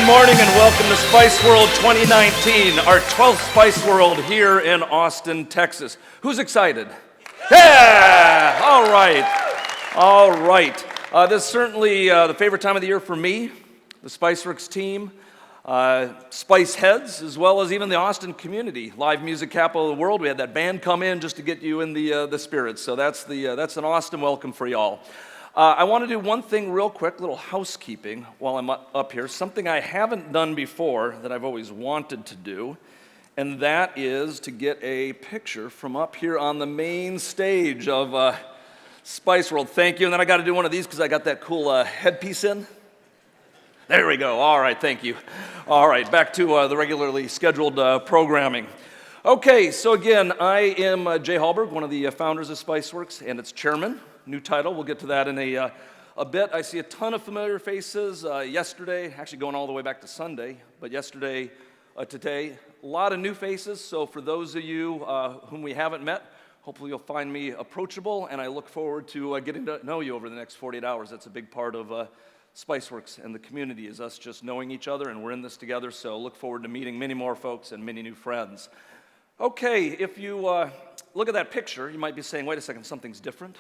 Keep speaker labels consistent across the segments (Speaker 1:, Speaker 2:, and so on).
Speaker 1: Good morning and welcome to SpiceWorld 2019, our 12th SpiceWorld here in Austin, Texas. Who's excited? Yeah! All right. This is certainly the favorite time of the year for me, the SpiceWorks team, Spice heads, as well as even the Austin community. Live music capital of the world. We had that band come in just to get you in the spirit. So that's an Austin welcome for y'all. I want to do one thing real quick, little housekeeping while I'm up here, something I haven't done before that I've always wanted to do, and that is to get a picture from up here on the main stage of SpiceWorld. Thank you. And then I got to do one of these because I got that cool headpiece in. There we go. All right, thank you. All right, back to the regularly scheduled programming. Okay, so again, I am Jay Hallberg, one of the founders of SpiceWorks and its chairman. New title, we'll get to that in a bit. I see a ton of familiar faces. Yesterday, actually going all the way back to Sunday, but yesterday, today, a lot of new faces. So for those of you whom we haven't met, hopefully you'll find me approachable, and I look forward to getting to know you over the next 48 hours. That's a big part of SpiceWorks and the community is us just knowing each other, and we're in this together, so look forward to meeting many more folks and many new friends. Okay, if you look at that picture, you might be saying, wait a second, something's different.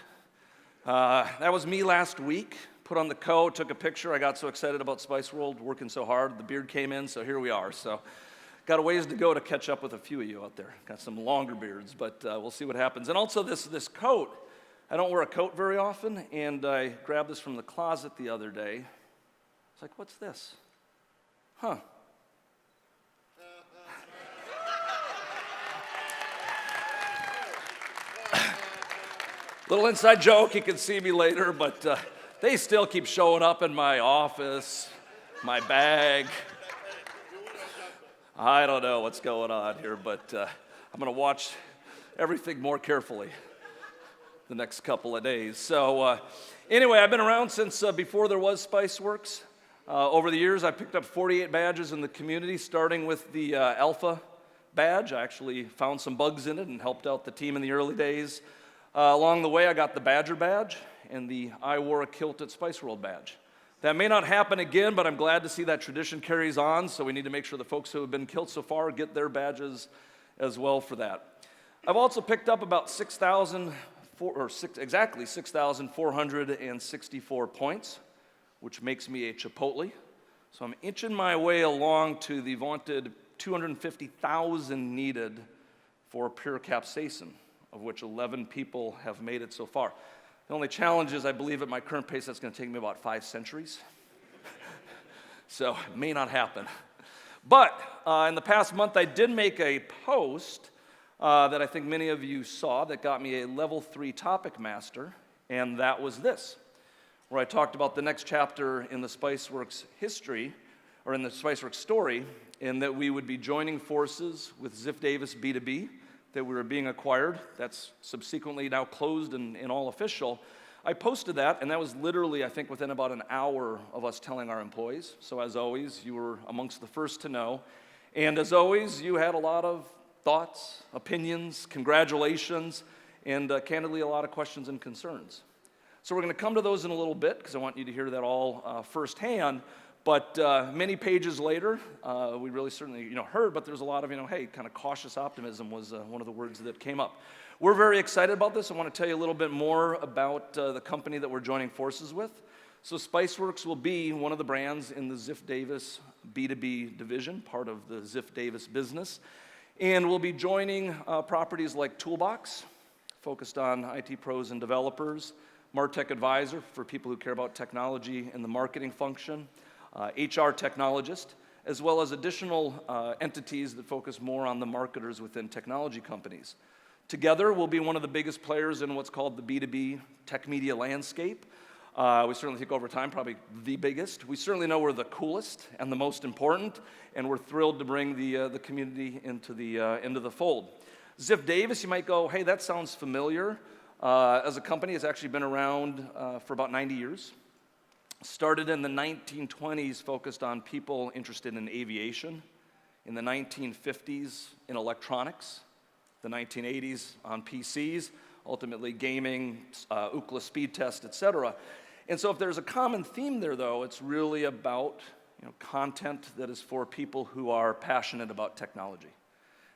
Speaker 1: That was me last week, put on the coat, took a picture. I got so excited about SpiceWorld, working so hard. The beard came in, so here we are. So got a ways to go to catch up with a few of you out there. Got some longer beards, but we'll see what happens. And also this coat, I don't wear a coat very often, and I grabbed this from the closet the other day. It's like, what's this? Huh. Little inside joke, you can see me later, but they still keep showing up in my office, my bag. I don't know what's going on here, but I'm going to watch everything more carefully the next couple of days. So anyway, I've been around since before there was SpiceWorks. Over the years, I picked up 48 badges in the community, starting with the Alpha badge. I actually found some bugs in it and helped out the team in the early days. Along the way, I got the Badger badge and the I Wore a Kilt at SpiceWorld badge. That may not happen again, but I'm glad to see that tradition carries on, so we need to make sure the folks who have been kilt so far get their badges as well for that. I've also picked up about 6,464 points, which makes me a Chipotle. So I'm inching my way along to the vaunted 250,000 needed for pure capsaicin, of which 11 people have made it so far. The only challenge is I believe at my current pace that's going to take me about 5 centuries. So it may not happen. But in the past month I did make a post that I think many of you saw that got me a level 3 topic master, and that was this, where I talked about the next chapter in the SpiceWorks history, or in the SpiceWorks story, in that we would be joining forces with Ziff Davis B2B, that we were being acquired. That's subsequently now closed and all official. I posted that, and that was literally, I think, within about an hour of us telling our employees. So as always, you were amongst the first to know. And as always, you had a lot of thoughts, opinions, congratulations, and candidly, a lot of questions and concerns. So we're going to come to those in a little bit, because I want you to hear that all firsthand. But many pages later, we really certainly heard, but there's a lot of, hey, kind of cautious optimism was one of the words that came up. We're very excited about this. I want to tell you a little bit more about the company that we're joining forces with. So SpiceWorks will be one of the brands in the Ziff Davis B2B division, part of the Ziff Davis business. And we'll be joining properties like Toolbox, focused on IT pros and developers, MarTech Advisor for people who care about technology and the marketing function, HR technologist, as well as additional entities that focus more on the marketers within technology companies. Together, we'll be one of the biggest players in what's called the B2B tech media landscape. We certainly think over time, probably the biggest. We certainly know we're the coolest and the most important, and we're thrilled to bring the community into the fold. Ziff Davis, you might go, hey, that sounds familiar. As a company, it's actually been around for about 90 years. Started in the 1920s, focused on people interested in aviation. In the 1950s, in electronics. The 1980s, on PCs. Ultimately, gaming, Ookla speed test, etc. And so if there's a common theme there, though, it's really about content that is for people who are passionate about technology.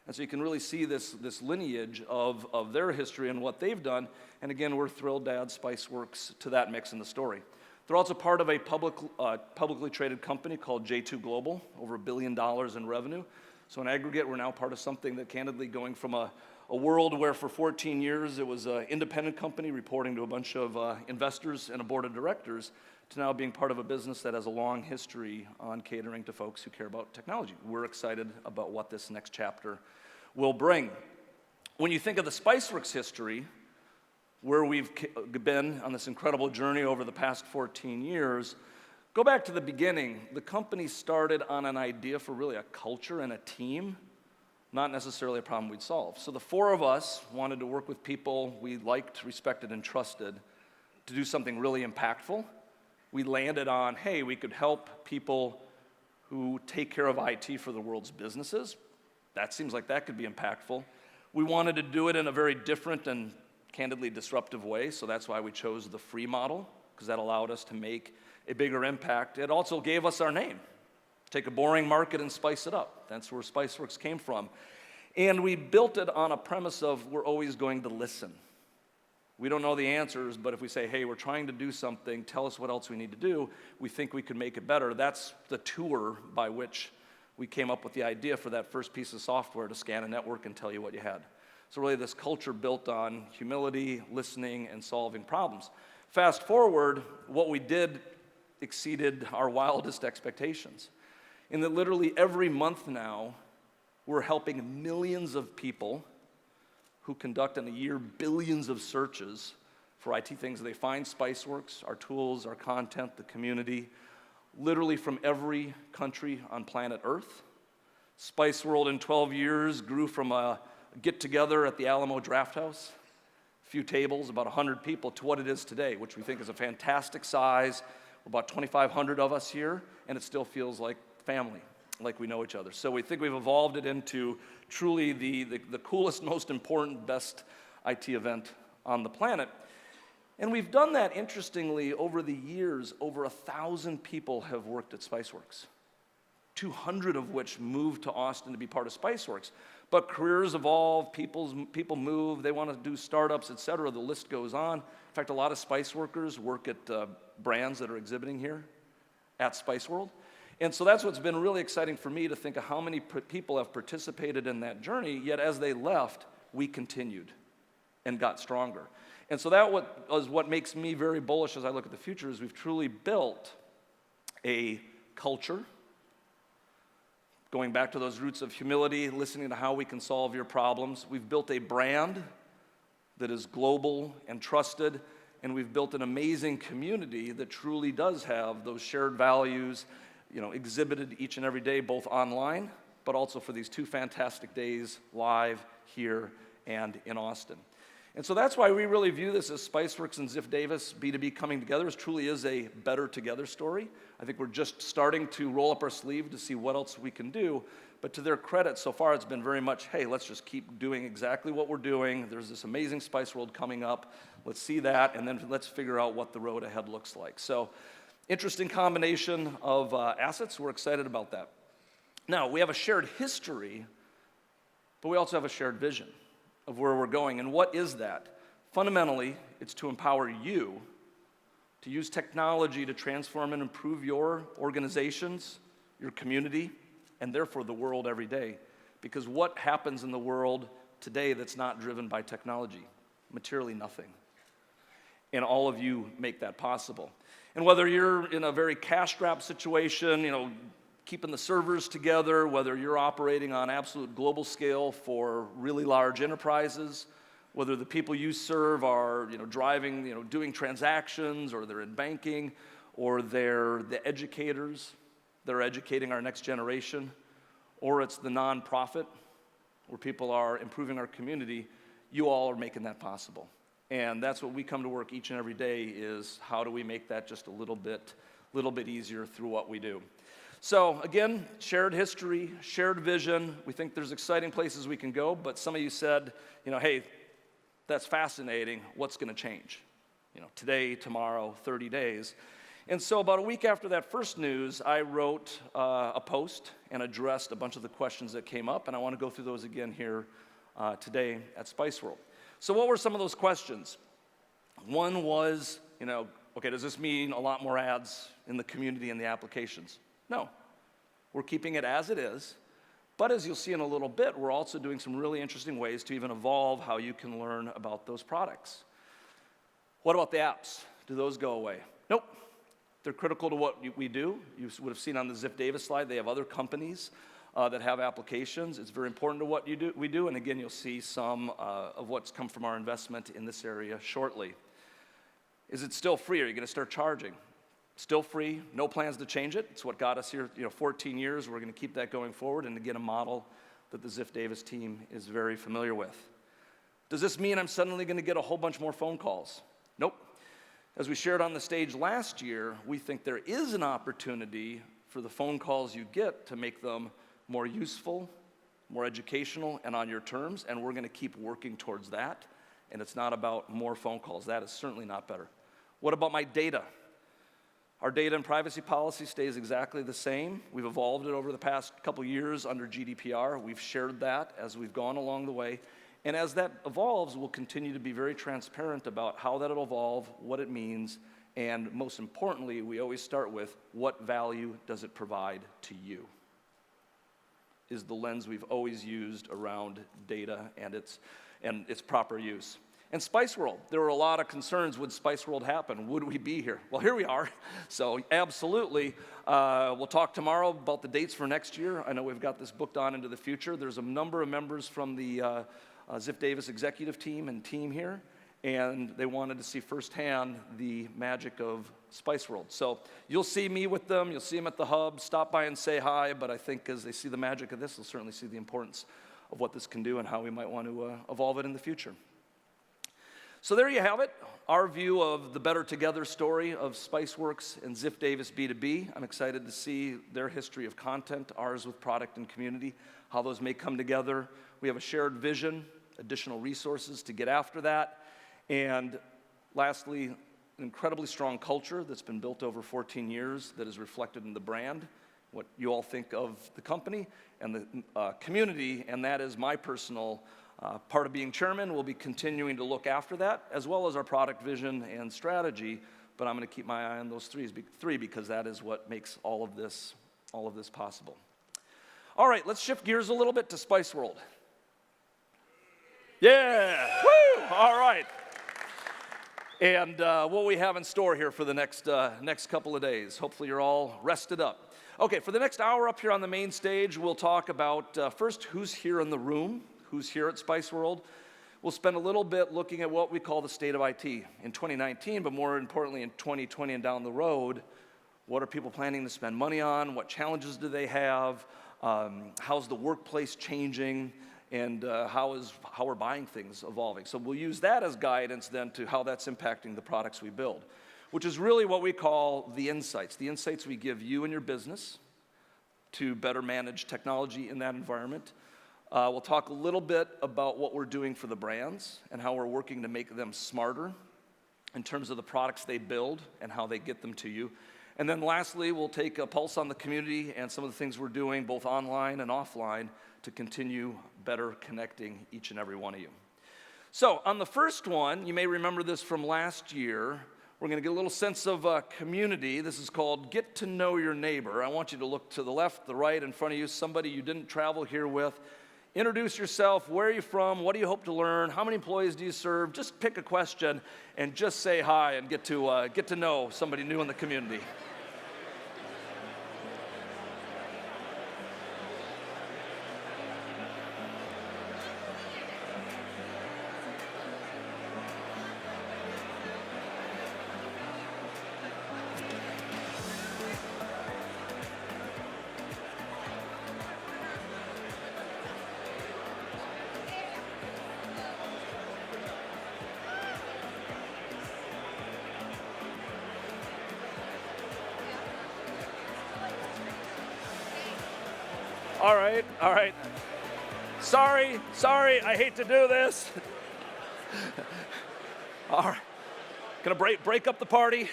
Speaker 1: And so you can really see this lineage of their history and what they've done. And again, we're thrilled to add SpiceWorks to that mix in the story. They're also part of a publicly traded company called J2 Global, over $1 billion in revenue. So in aggregate, we're now part of something that candidly going from a world where for 14 years it was an independent company reporting to a bunch of investors and a board of directors, to now being part of a business that has a long history on catering to folks who care about technology. We're excited about what this next chapter will bring. When you think of the SpiceWorks history, where we've been on this incredible journey over the past 14 years, go back to the beginning. The company started on an idea for really a culture and a team, not necessarily a problem we'd solve. So the four of us wanted to work with people we liked, respected, and trusted to do something really impactful. We landed on, hey, we could help people who take care of IT for the world's businesses. That seems like that could be impactful. We wanted to do it in a very different and candidly disruptive way, so that's why we chose the free model, because that allowed us to make a bigger impact. It also gave us our name. Take a boring market and spice it up. That's where SpiceWorks came from. And we built it on a premise of we're always going to listen. We don't know the answers, but if we say, hey, we're trying to do something, tell us what else we need to do, we think we could make it better. That's the tour by which we came up with the idea for that first piece of software to scan a network and tell you what you had. So really this culture built on humility, listening, and solving problems. Fast forward, what we did exceeded our wildest expectations. In that literally every month now, we're helping millions of people who conduct in a year billions of searches for IT things. They find SpiceWorks, our tools, our content, the community, literally from every country on planet Earth. SpiceWorld in 12 years grew from a get-together at the Alamo Drafthouse, a few tables, about 100 people, to what it is today, which we think is a fantastic size. We're about 2,500 of us here, and it still feels like family, like we know each other. So we think we've evolved it into truly the coolest, most important, best IT event on the planet. And we've done that, interestingly, over the years. Over 1,000 people have worked at SpiceWorks, 200 of which moved to Austin to be part of SpiceWorks. But careers evolve, people move, they want to do startups, et cetera. The list goes on. In fact, a lot of Spice workers work at brands that are exhibiting here at SpiceWorld. And so that's what's been really exciting for me, to think of how many people have participated in that journey, yet as they left, we continued and got stronger. And so that was what makes me very bullish as I look at the future, is we've truly built a culture, going back to those roots of humility, listening to how we can solve your problems. We've built a brand that is global and trusted, and we've built an amazing community that truly does have those shared values, exhibited each and every day, both online, but also for these 2 fantastic days live here and in Austin. And so that's why we really view this as SpiceWorks and Ziff Davis B2B coming together. It truly is a better together story. I think we're just starting to roll up our sleeve to see what else we can do. But to their credit, so far it's been very much, hey, let's just keep doing exactly what we're doing. There's this amazing SpiceWorld coming up. Let's see that, and then let's figure out what the road ahead looks like. So interesting combination of assets. We're excited about that. Now, we have a shared history, but we also have a shared vision of where we're going. And what is that? Fundamentally, it's to empower you to use technology to transform and improve your organizations, your community, and therefore the world every day. Because what happens in the world today that's not driven by technology? Materially nothing. And all of you make that possible. And whether you're in a very cash-strapped situation, keeping the servers together, whether you're operating on absolute global scale for really large enterprises, whether the people you serve are, driving, doing transactions, or they're in banking, or they're the educators that are educating our next generation, or it's the nonprofit where people are improving our community, you all are making that possible. And that's what we come to work each and every day, is how do we make that just a little bit easier through what we do. So again, shared history, shared vision. We think there's exciting places we can go, but some of you said, hey, that's fascinating. What's going to change? Today, tomorrow, 30 days. And so about a week after that first news, I wrote a post and addressed a bunch of the questions that came up, and I want to go through those again here today at SpiceWorld. So what were some of those questions? One was, okay, does this mean a lot more ads in the community and the applications? No. We're keeping it as it is, but as you'll see in a little bit, we're also doing some really interesting ways to even evolve how you can learn about those products. What about the apps? Do those go away? Nope. They're critical to what we do. You would have seen on the Ziff Davis slide, they have other companies that have applications. It's very important to what we do, and again, you'll see some of what's come from our investment in this area shortly. Is it still free? Are you going to start charging? Still free, no plans to change it. It's what got us here, 14 years. We're going to keep that going forward, and again, a model that the Ziff Davis team is very familiar with. Does this mean I'm suddenly going to get a whole bunch more phone calls? Nope. As we shared on the stage last year, we think there is an opportunity for the phone calls you get to make them more useful, more educational, and on your terms, and we're going to keep working towards that. And it's not about more phone calls. That is certainly not better. What about my data? Our data and privacy policy stays exactly the same. We've evolved it over the past couple years under GDPR. We've shared that as we've gone along the way. And as that evolves, we'll continue to be very transparent about how that'll evolve, what it means, and most importantly, we always start with what value does it provide to you? Is the lens we've always used around data and its proper use. And SpiceWorld, there were a lot of concerns, would SpiceWorld happen? Would we be here? Well, here we are. So absolutely, we'll talk tomorrow about the dates for next year. I know we've got this booked on into the future. There's a number of members from the Ziff Davis executive team and team here, and they wanted to see firsthand the magic of SpiceWorld. So you'll see me with them, you'll see them at the hub, stop by and say hi, but I think as they see the magic of this, they'll certainly see the importance of what this can do and how we might want to evolve it in the future. So there you have it, our view of the Better Together story of SpiceWorks and Ziff Davis B2B. I'm excited to see their history of content, ours with product and community, how those may come together. We have a shared vision, additional resources to get after that, and lastly, an incredibly strong culture that's been built over 14 years that is reflected in the brand, what you all think of the company and the community, and that is my personal part of being chairman. We'll be continuing to look after that, as well as our product vision and strategy, but I'm going to keep my eye on those three because that is what makes all of this possible. All right, let's shift gears a little bit to SpiceWorld. Yeah, woo, all right. And what we have in store here for the next couple of days. Hopefully you're all rested up. Okay, for the next hour up here on the main stage, we'll talk about first who's here in the room, who's here at SpiceWorld. We'll spend a little bit looking at what we call the state of IT in 2019, but more importantly in 2020 and down the road. What are people planning to spend money on? What challenges do they have? How's the workplace changing? And how we're buying things evolving. So we'll use that as guidance then to how that's impacting the products we build, which is really what we call the insights we give you and your business to better manage technology in that environment. We'll talk a little bit about what we're doing for the brands and how we're working to make them smarter in terms of the products they build and how they get them to you. And then lastly, we'll take a pulse on the community and some of the things we're doing both online and offline to continue better connecting each and every one of you. So on the first one, you may remember this from last year, we're going to get a little sense of community. This is called Get to Know Your Neighbor. I want you to look to the left, the right, in front of you, somebody you didn't travel here with. Introduce yourself. Where are you from? What do you hope to learn? How many employees do you serve? Just pick a question and just say hi and get to know somebody new in the community. All right. Sorry, I hate to do this. All right, gonna break up the party.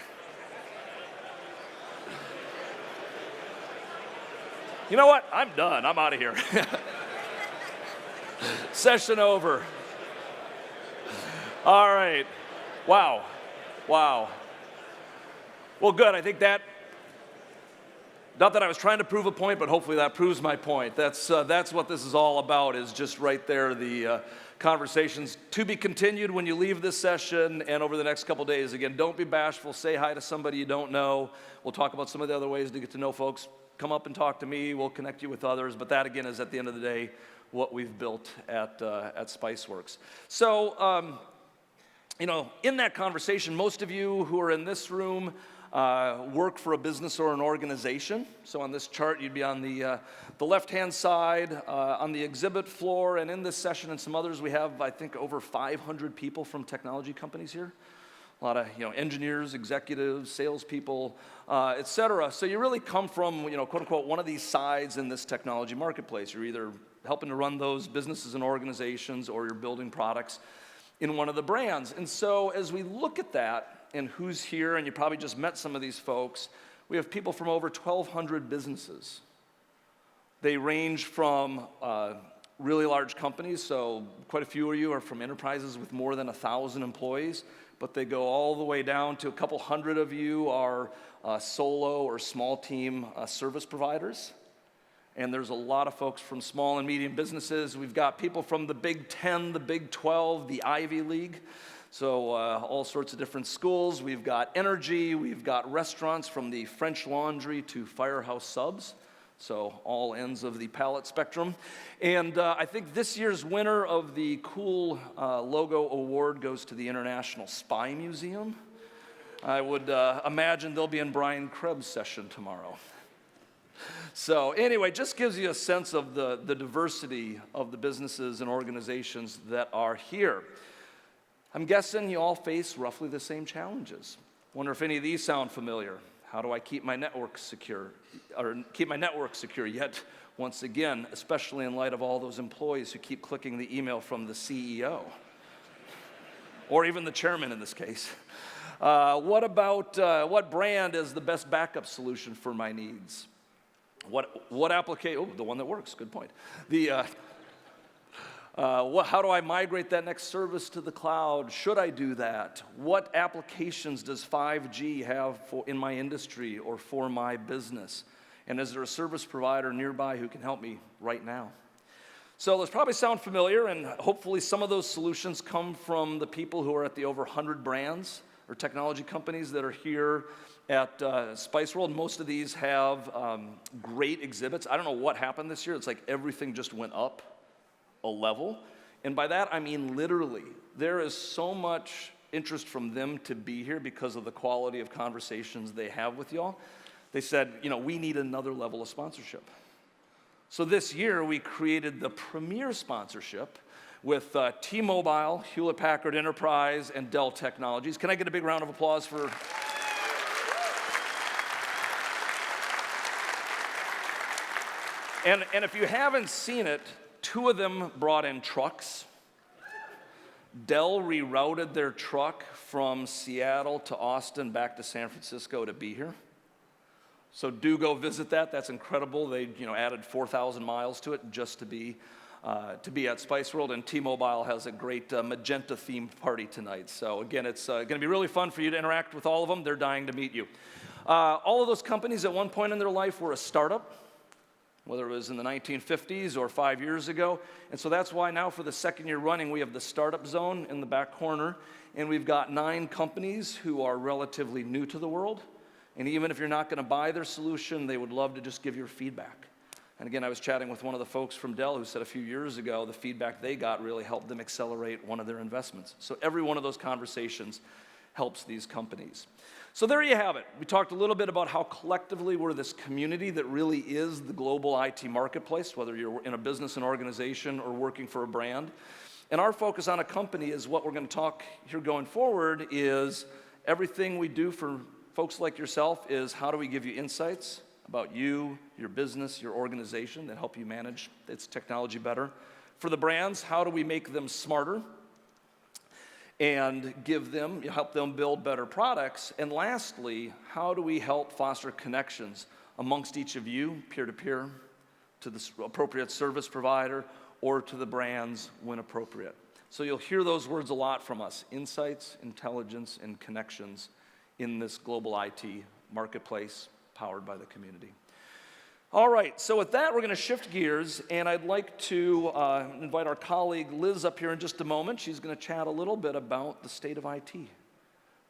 Speaker 1: You know what? I'm done. I'm out of here. Session over. All right. Wow. Well, good. I think that, not that I was trying to prove a point, but hopefully that proves my point. That's what this is all about, is just right there, the conversations to be continued when you leave this session and over the next couple days. Again, don't be bashful. Say hi to somebody you don't know. We'll talk about some of the other ways to get to know folks. Come up and talk to me. We'll connect you with others. But that, again, is at the end of the day what we've built at SpiceWorks. So, in that conversation, most of you who are in this room work for a business or an organization. So on this chart, you'd be on the left-hand side, on the exhibit floor, and in this session and some others, we have, I think, over 500 people from technology companies here. A lot of, engineers, executives, salespeople, et cetera. So you really come from, quote unquote, one of these sides in this technology marketplace. You're either helping to run those businesses and organizations, or you're building products in one of the brands. And so as we look at that, and who's here, and you probably just met some of these folks, we have people from over 1,200 businesses. They range from really large companies, so quite a few of you are from enterprises with more than 1,000 employees, but they go all the way down to a couple hundred of you are solo or small team service providers. And there's a lot of folks from small and medium businesses. We've got people from the Big 10, the Big 12, the Ivy League. So all sorts of different schools. We've got energy. We've got restaurants from the French Laundry to Firehouse Subs. So all ends of the palette spectrum. And I think this year's winner of the Cool Logo Award goes to the International Spy Museum. I would imagine they'll be in Brian Krebs' session tomorrow. So anyway, just gives you a sense of the diversity of the businesses and organizations that are here. I'm guessing you all face roughly the same challenges. Wonder if any of these sound familiar. How do I keep my network secure? Yet, once again, especially in light of all those employees who keep clicking the email from the CEO, or even the chairman in this case. What brand is the best backup solution for my needs? What application? Oh, the one that works. Good point. How do I migrate that next service to the cloud? Should I do that? What applications does 5G have in my industry or for my business? And is there a service provider nearby who can help me right now? So those probably sound familiar, and hopefully some of those solutions come from the people who are at the over 100 brands or technology companies that are here at SpiceWorld. Most of these have great exhibits. I don't know what happened this year. It's like everything just went up a level. And by that, I mean literally. There is so much interest from them to be here because of the quality of conversations they have with y'all. They said, we need another level of sponsorship. So this year, we created the premier sponsorship with T-Mobile, Hewlett-Packard Enterprise, and Dell Technologies. Can I get a big round of applause for... And if you haven't seen it, two of them brought in trucks. Dell rerouted their truck from Seattle to Austin back to San Francisco to be here. So do go visit that. That's incredible. They added 4,000 miles to it just to be at SpiceWorld. And T-Mobile has a great magenta themed party tonight. So again, it's going to be really fun for you to interact with all of them. They're dying to meet you. All of those companies at one point in their life were a startup, whether it was in the 1950s or 5 years ago. And so that's why now for the second year running, we have the startup zone in the back corner, and we've got 9 companies who are relatively new to the world. And even if you're not going to buy their solution, they would love to just give your feedback. And again, I was chatting with one of the folks from Dell who said a few years ago the feedback they got really helped them accelerate one of their investments. So every one of those conversations helps these companies. So there you have it. We talked a little bit about how collectively we're this community that really is the global IT marketplace, whether you're in a business and organization or working for a brand. And our focus on a company is what we're going to talk here going forward is everything we do for folks like yourself is how do we give you insights about you, your business, your organization that help you manage its technology better. For the brands, how do we make them smarter and help them build better products? And lastly, how do we help foster connections amongst each of you, peer-to-peer, to the appropriate service provider, or to the brands when appropriate. So you'll hear those words a lot from us: insights, intelligence, and connections in this global IT marketplace powered by the community. All right, so with that, we're going to shift gears, and I'd like to invite our colleague Liz up here in just a moment. She's going to chat a little bit about the state of IT.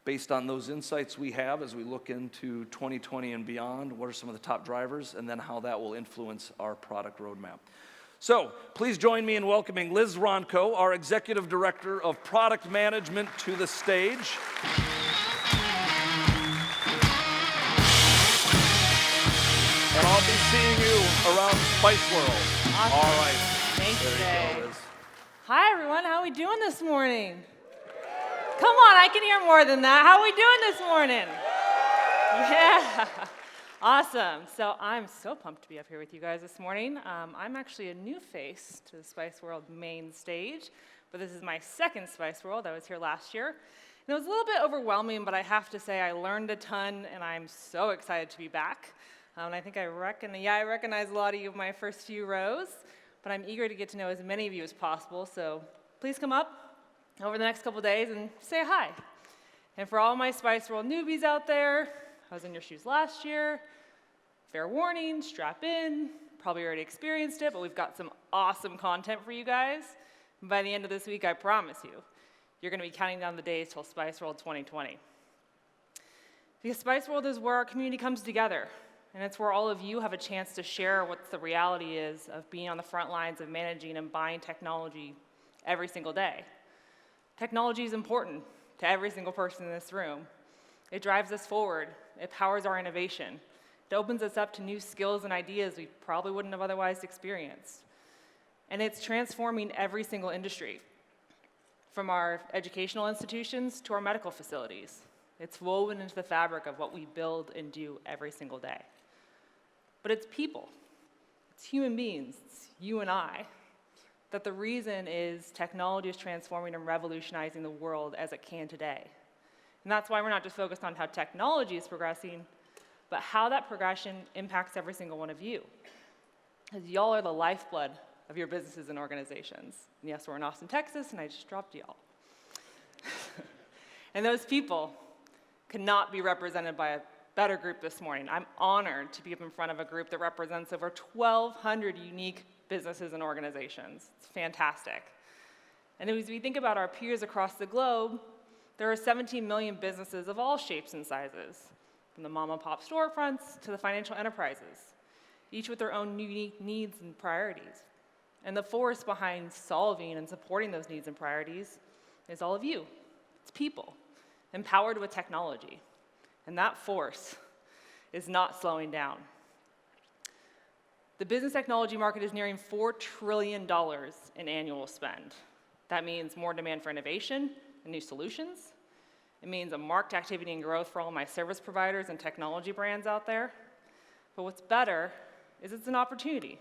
Speaker 1: Based on those insights we have as we look into 2020 and beyond, what are some of the top drivers, and then how that will influence our product roadmap. So please join me in welcoming Liz Ronco, our Executive Director of Product Management, to the stage. And I'll be seeing you around SpiceWorld.
Speaker 2: Awesome.
Speaker 1: All right.
Speaker 2: Thanks,
Speaker 1: There you
Speaker 2: Jay.
Speaker 1: go, Liz.
Speaker 2: Hi, everyone. How are we doing this morning? Come on, I can hear more than that. How are we doing this morning? Yeah. Awesome. So I'm so pumped to be up here with you guys this morning. I'm actually a new face to the SpiceWorld main stage, but this is my second SpiceWorld. I was here last year. And it was a little bit overwhelming, but I have to say I learned a ton, and I'm so excited to be back. And I think I recognize a lot of you in my first few rows, but I'm eager to get to know as many of you as possible. So please come up over the next couple days and say hi. And for all my SpiceWorld newbies out there, I was in your shoes last year. Fair warning, strap in. Probably already experienced it, but we've got some awesome content for you guys. And by the end of this week, I promise you, you're going to be counting down the days till SpiceWorld 2020. Because SpiceWorld is where our community comes together. And it's where all of you have a chance to share what the reality is of being on the front lines of managing and buying technology every single day. Technology is important to every single person in this room. It drives us forward. It powers our innovation. It opens us up to new skills and ideas we probably wouldn't have otherwise experienced. And it's transforming every single industry, from our educational institutions to our medical facilities. It's woven into the fabric of what we build and do every single day. But it's people, it's human beings, it's you and I, that the reason is technology is transforming and revolutionizing the world as it can today. And that's why we're not just focused on how technology is progressing, but how that progression impacts every single one of you. Because y'all are the lifeblood of your businesses and organizations. And yes, we're in Austin, Texas, and I just dropped y'all. And those people could not be represented by a better group this morning. I'm honored to be up in front of a group that represents over 1,200 unique businesses and organizations. It's fantastic. And as we think about our peers across the globe, there are 17 million businesses of all shapes and sizes, from the mom and pop storefronts to the financial enterprises, each with their own unique needs and priorities. And the force behind solving and supporting those needs and priorities is all of you. It's people, empowered with technology. And that force is not slowing down. The business technology market is nearing $4 trillion in annual spend. That means more demand for innovation and new solutions. It means a marked activity and growth for all my service providers and technology brands out there. But what's better is it's an opportunity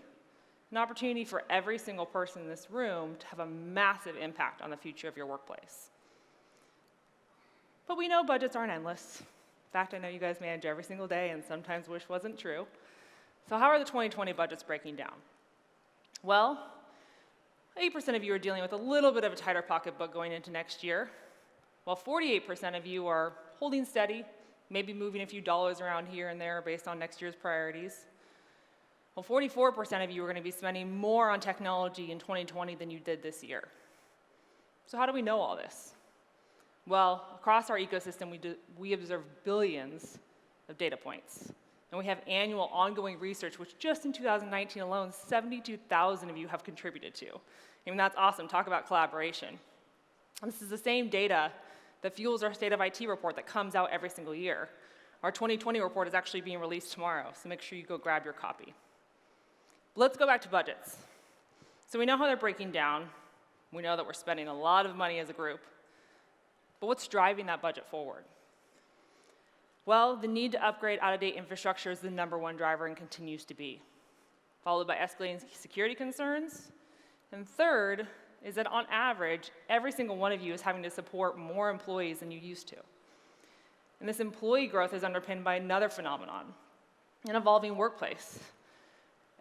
Speaker 2: for every single person in this room to have a massive impact on the future of your workplace. But we know budgets aren't endless. In fact, I know you guys manage every single day and sometimes wish wasn't true. So how are the 2020 budgets breaking down? Well, 8% of you are dealing with a little bit of a tighter pocketbook going into next year, while 48% of you are holding steady, maybe moving a few dollars around here and there based on next year's priorities. Well, 44% of you are going to be spending more on technology in 2020 than you did this year. So how do we know all this? Well, across our ecosystem, we observe billions of data points. And we have annual ongoing research, which just in 2019 alone, 72,000 of you have contributed to. I mean, that's awesome. Talk about collaboration. And this is the same data that fuels our State of IT report that comes out every single year. Our 2020 report is actually being released tomorrow, so make sure you go grab your copy. But let's go back to budgets. So we know how they're breaking down. We know that we're spending a lot of money as a group. But what's driving that budget forward? Well, the need to upgrade out-of-date infrastructure is the #1 driver and continues to be, followed by escalating security concerns. And third is that on average, every single one of you is having to support more employees than you used to. And this employee growth is underpinned by another phenomenon, an evolving workplace.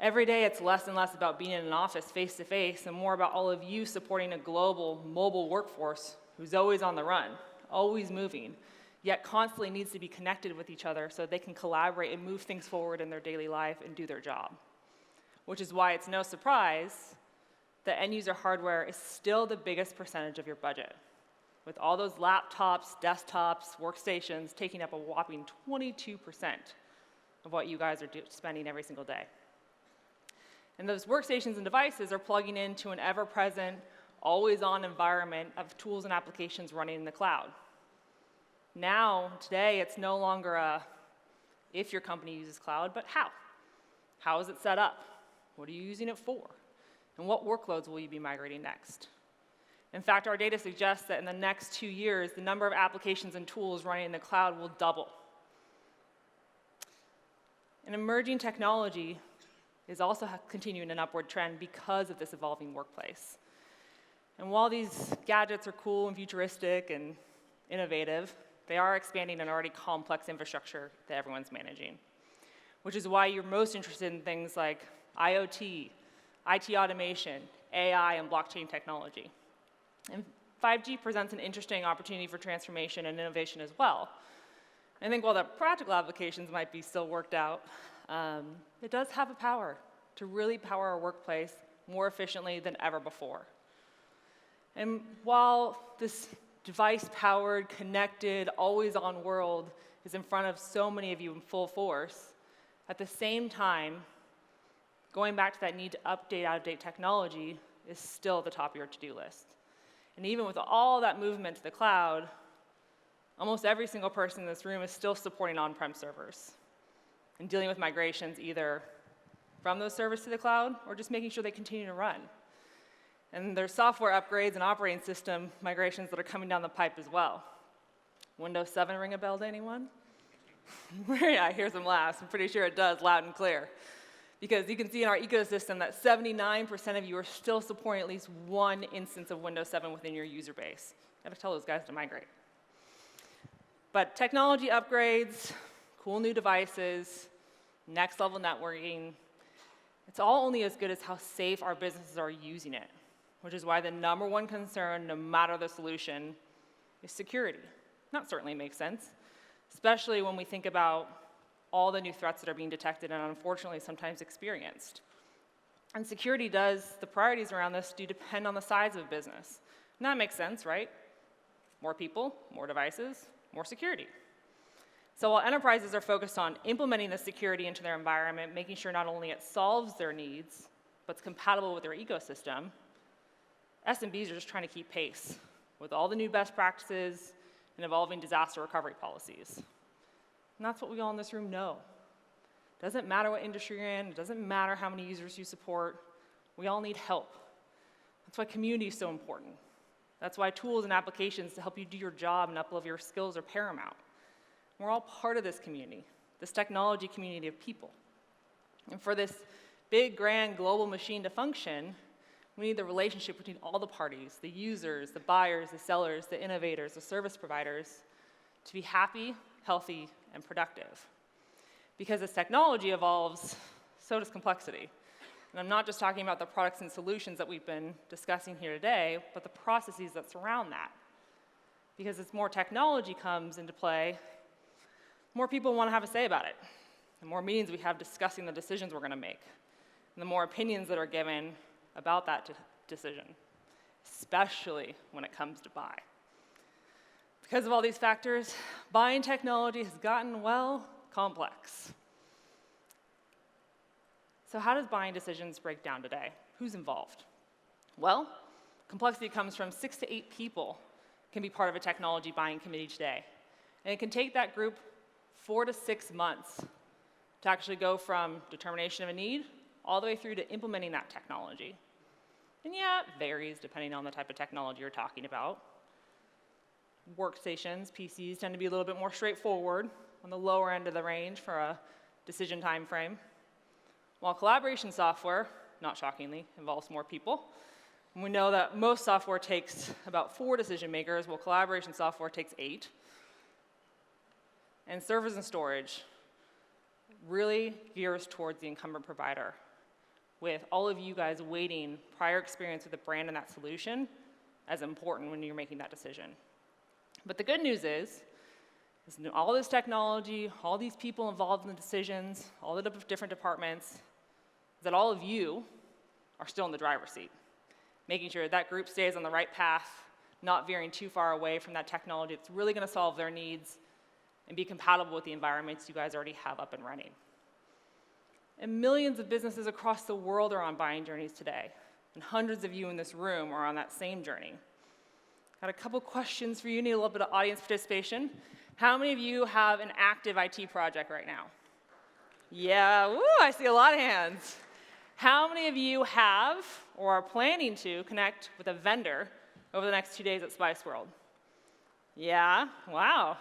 Speaker 2: Every day, it's less and less about being in an office face-to-face and more about all of you supporting a global, mobile workforce who's always on the run, always moving, yet constantly needs to be connected with each other so they can collaborate and move things forward in their daily life and do their job. Which is why it's no surprise that end-user hardware is still the biggest percentage of your budget, with all those laptops, desktops, workstations taking up a whopping 22% of what you guys are spending every single day. And those workstations and devices are plugging into an ever-present, always-on environment of tools and applications running in the cloud. Now, today, it's no longer a if your company uses cloud, but how. How is it set up? What are you using it for? And what workloads will you be migrating next? In fact, our data suggests that in the next 2 years, the number of applications and tools running in the cloud will double. An emerging technology is also continuing an upward trend because of this evolving workplace. And while these gadgets are cool and futuristic and innovative, they are expanding an already complex infrastructure that everyone's managing, which is why you're most interested in things like IoT, IT automation, AI, and blockchain technology. And 5G presents an interesting opportunity for transformation and innovation as well. I think while the practical applications might be still worked out, it does have the power to really power our workplace more efficiently than ever before. And while this device-powered, connected, always-on world is in front of so many of you in full force, at the same time, going back to that need to update out-of-date technology is still at the top of your to-do list. And even with all that movement to the cloud, almost every single person in this room is still supporting on-prem servers and dealing with migrations either from those servers to the cloud or just making sure they continue to run. And there's software upgrades and operating system migrations that are coming down the pipe as well. Windows 7 ring a bell to anyone? Yeah, I hear some laughs. I'm pretty sure it does, loud and clear. Because you can see in our ecosystem that 79% of you are still supporting at least one instance of Windows 7 within your user base. Gotta tell those guys to migrate. But technology upgrades, cool new devices, next level networking, it's all only as good as how safe our businesses are using it, which is why the #1 concern, no matter the solution, is security. That certainly makes sense, especially when we think about all the new threats that are being detected and unfortunately sometimes experienced. And security the priorities around this do depend on the size of a business. And that makes sense, right? More people, more devices, more security. So while enterprises are focused on implementing the security into their environment, making sure not only it solves their needs, but it's compatible with their ecosystem, SMBs are just trying to keep pace with all the new best practices and evolving disaster recovery policies. And that's what we all in this room know. It doesn't matter what industry you're in, it doesn't matter how many users you support, we all need help. That's why community is so important. That's why tools and applications to help you do your job and uplevel your skills are paramount. We're all part of this community, this technology community of people. And for this big, grand, global machine to function, we need the relationship between all the parties, the users, the buyers, the sellers, the innovators, the service providers, to be happy, healthy, and productive. Because as technology evolves, so does complexity. And I'm not just talking about the products and solutions that we've been discussing here today, but the processes that surround that. Because as more technology comes into play, more people want to have a say about it. The more meetings we have discussing the decisions we're going to make, and the more opinions that are given about that decision, especially when it comes to buy. Because of all these factors, buying technology has gotten, well, complex. So how does buying decisions break down today? Who's involved? Well, complexity comes from 6 to 8 people can be part of a technology buying committee today. And it can take that group 4 to 6 months to actually go from determination of a need all the way through to implementing that technology. And yeah, it varies depending on the type of technology you're talking about. Workstations, PCs, tend to be a little bit more straightforward on the lower end of the range for a decision time frame. While collaboration software, not shockingly, involves more people. And we know that most software takes about 4 decision makers, while collaboration software takes 8. And servers and storage really gears towards the incumbent provider. with all of you guys weighting prior experience with the brand and that solution as important when you're making that decision. But the good news is all this technology, all these people involved in the decisions, all the different departments, that all of you are still in the driver's seat, making sure that group stays on the right path, not veering too far away from that technology that's really going to solve their needs and be compatible with the environments you guys already have up and running. And millions of businesses across the world are on buying journeys today, and hundreds of you in this room are on that same journey. Got a couple questions for you, need a little bit of audience participation. How many of you have an active IT project right now? Yeah, woo, I see a lot of hands. How many of you have or are planning to connect with a vendor over the next 2 days at SpiceWorld? Yeah, wow,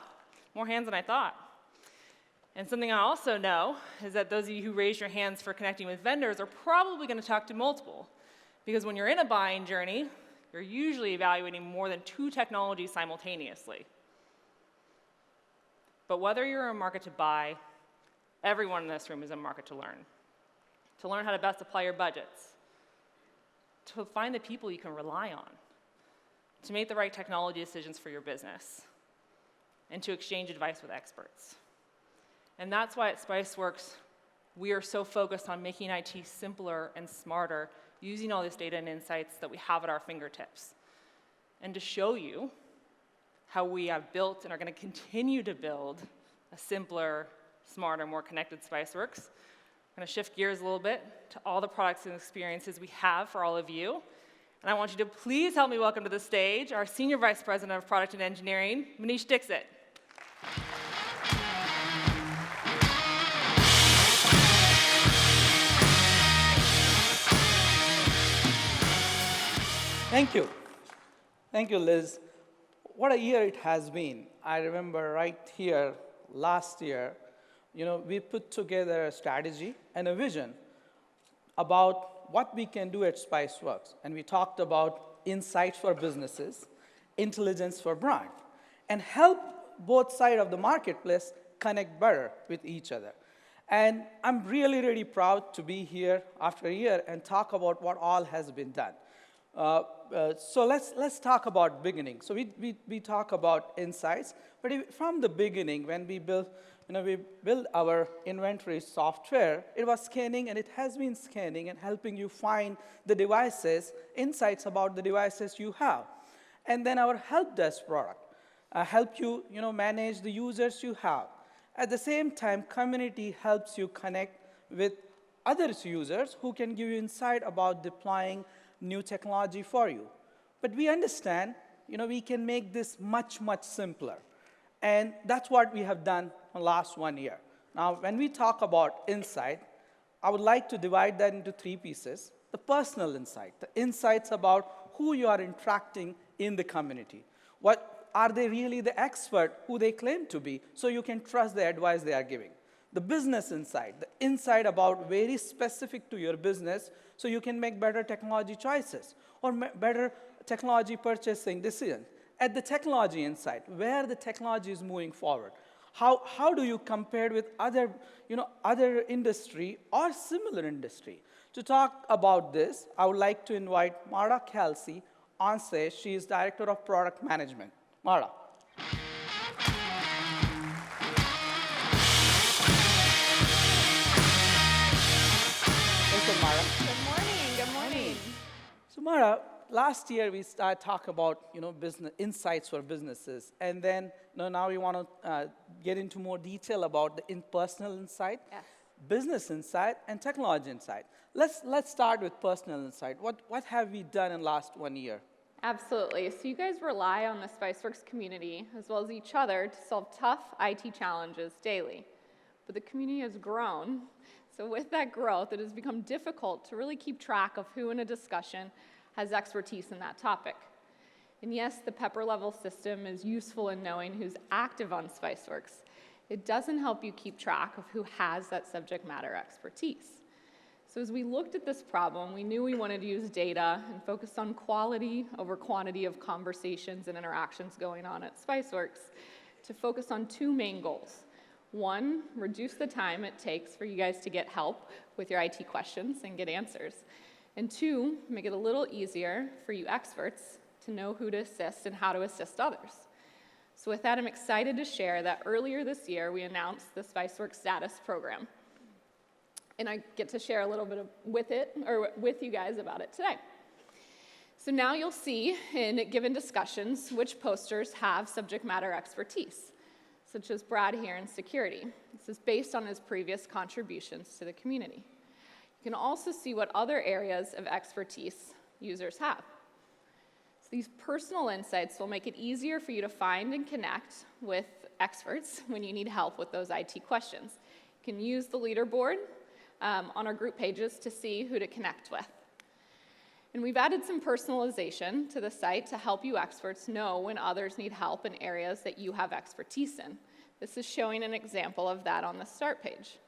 Speaker 2: more hands than I thought. And something I also know is that those of you who raised your hands for connecting with vendors are probably going to talk to multiple, because when you're in a buying journey, you're usually evaluating more than 2 technologies simultaneously. But whether you're in a market to buy, everyone in this room is in a market to learn how to best apply your budgets, to find the people you can rely on, to make the right technology decisions for your business, and to exchange advice with experts. And that's why at SpiceWorks, we are so focused on making IT simpler and smarter, using all this data and insights that we have at our fingertips. And to show you how we have built and are going to continue to build a simpler, smarter, more connected SpiceWorks, I'm going to shift gears a little bit to all the products and experiences we have for all of you. And I want you to please help me welcome to the stage our Senior Vice President of Product and Engineering, Manish Dixit.
Speaker 3: Thank you. Thank you, Liz. What a year it has been. I remember right here, last year, we put together a strategy and a vision about what we can do at SpiceWorks. And we talked about insights for businesses, intelligence for brand, and help both sides of the marketplace connect better with each other. And I'm really, really proud to be here after a year and talk about what all has been done. So let's talk about beginning. So we talk about insights, but from the beginning, when we built our inventory software, it was scanning, and it has been scanning and helping you find the devices, insights about the devices you have. And then our help desk product help you, manage the users you have. At the same time, community helps you connect with other users who can give you insight about deploying new technology for you. But we understand, we can make this much, much simpler. And that's what we have done in the last 1 year. Now, when we talk about insight, I would like to divide that into 3 pieces. The personal insight, the insights about who you are interacting in the community. Are they really the expert who they claim to be, so you can trust the advice they are giving? The business insight, the insight about very specific to your business, so you can make better technology choices or better technology purchasing decisions. At the technology insight, where the technology is moving forward, how do you compare with other industry or similar industry? To talk about this, I would like to invite Mara Kelsey on stage. She is Director of Product Management. Mara. Welcome, Mara.
Speaker 4: Good morning. Good morning.
Speaker 3: So, Mara, last year we started talking about business insights for businesses, and then now we want to get into more detail about the personal insight,
Speaker 4: Yes.
Speaker 3: business insight, and technology insight. Let's start with personal insight. What have we done in the last 1 year?
Speaker 4: Absolutely. So you guys rely on the SpiceWorks community as well as each other to solve tough IT challenges daily. But the community has grown. So with that growth, it has become difficult to really keep track of who in a discussion has expertise in that topic. And yes, the pepper level system is useful in knowing who's active on SpiceWorks. It doesn't help you keep track of who has that subject matter expertise. So as we looked at this problem, we knew we wanted to use data and focus on quality over quantity of conversations and interactions going on at SpiceWorks to focus on 2 main goals. One, reduce the time it takes for you guys to get help with your IT questions and get answers. And two, make it a little easier for you experts to know who to assist and how to assist others. So with that, I'm excited to share that earlier this year, we announced the SpiceWorld Status Program. And I get to share a little bit with you guys about it today. So now you'll see in given discussions which posters have subject matter expertise, such as Brad here in security. This is based on his previous contributions to the community. You can also see what other areas of expertise users have. So these personal insights will make it easier for you to find and connect with experts when you need help with those IT questions. You can use the leaderboard on our group pages to see who to connect with. And we've added some personalization to the site to help you experts know when others need help in areas that you have expertise in. This is showing an example of that on the start page.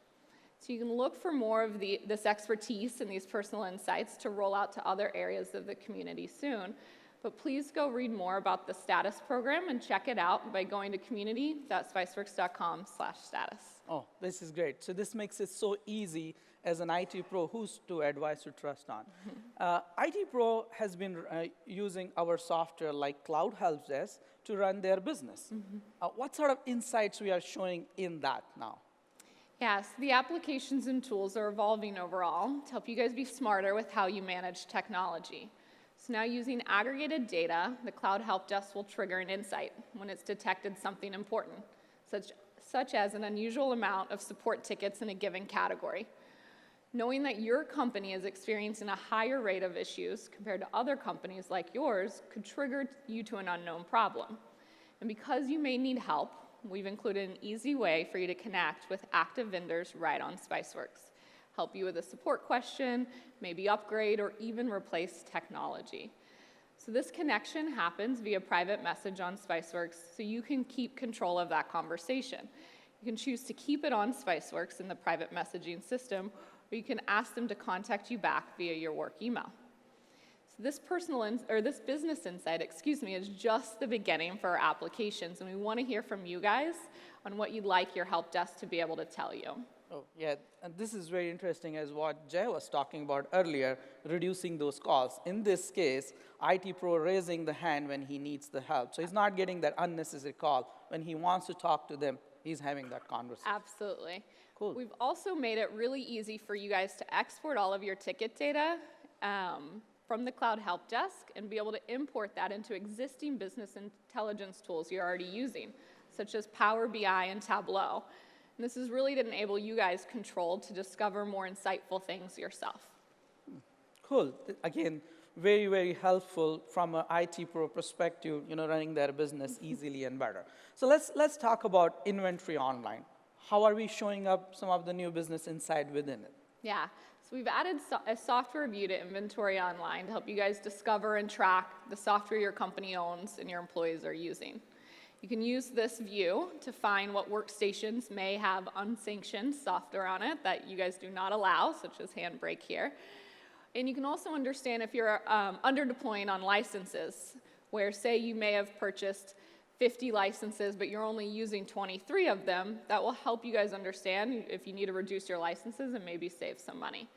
Speaker 4: So you can look for more of this expertise and these personal insights to roll out to other areas of the community soon. But please go read more about the status program and check it out by going to community.spiceworks.com/status.
Speaker 3: Oh, this is great. So this makes it so easy as an IT pro who's to advise to trust on. IT pro has been using our software like Cloud Help Desk to run their business. What sort of insights we are showing in that now?
Speaker 4: Yes, the applications and tools are evolving overall to help you guys be smarter with how you manage technology. So now using aggregated data, the Cloud Help Desk will trigger an insight when it's detected something important, such as an unusual amount of support tickets in a given category. Knowing that your company is experiencing a higher rate of issues compared to other companies like yours could trigger you to an unknown problem. And because you may need help, we've included an easy way for you to connect with active vendors right on SpiceWorks. Help you with a support question, maybe upgrade, or even replace technology. So this connection happens via private message on SpiceWorks, so you can keep control of that conversation. You can choose to keep it on SpiceWorks in the private messaging system, or you can ask them to contact you back via your work email. So this business insight, is just the beginning for our applications, and we want to hear from you guys on what you'd like your help desk to be able to tell you.
Speaker 3: Oh, yeah, and this is very interesting as what Jay was talking about earlier, reducing those calls. In this case, IT pro raising the hand when he needs the help. So he's not getting that unnecessary call. When he wants to talk to them, he's having that conversation.
Speaker 4: Absolutely.
Speaker 3: Cool.
Speaker 4: We've also made it really easy for you guys to export all of your ticket data from the Cloud Help Desk and be able to import that into existing business intelligence tools you're already using, such as Power BI and Tableau. And this is really to enable you guys control to discover more insightful things yourself.
Speaker 3: Cool. Again, very, very helpful from an IT pro perspective, running their business easily and better. So let's talk about inventory online. How are we showing up some of the new business insight within it?
Speaker 4: Yeah, so we've added a software view to inventory online to help you guys discover and track the software your company owns and your employees are using. You can use this view to find what workstations may have unsanctioned software on it that you guys do not allow, such as Handbrake here. And you can also understand if you're under-deploying on licenses, where say you may have purchased 50 licenses, but you're only using 23 of them. That will help you guys understand if you need to reduce your licenses and maybe save some money.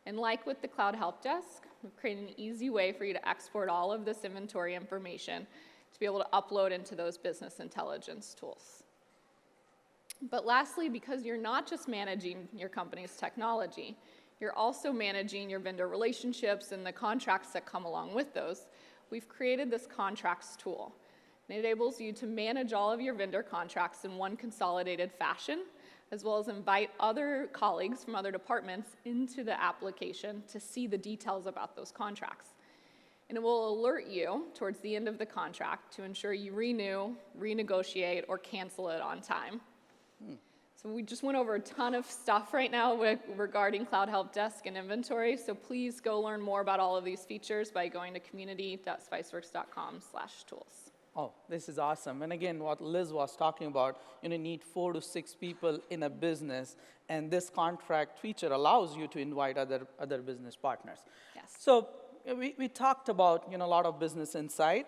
Speaker 4: And like with the Cloud Help Desk, we've created an easy way for you to export all of this inventory information to be able to upload into those business intelligence tools. But lastly, because you're not just managing your company's technology, you're also managing your vendor relationships and the contracts that come along with those, we've created this contracts tool. And it enables you to manage all of your vendor contracts in one consolidated fashion, as well as invite other colleagues from other departments into the application to see the details about those contracts. And it will alert you towards the end of the contract to ensure you renew, renegotiate, or cancel it on time. So we just went over a ton of stuff right now regarding Cloud Help Desk and inventory, so please go learn more about all of these features by going to community.spiceworks.com/tools.
Speaker 3: Oh, this is awesome. And again, what Liz was talking about, you need 4 to 6 people in a business, and this contract feature allows you to invite other business partners.
Speaker 4: Yes.
Speaker 3: So we talked about a lot of business insight,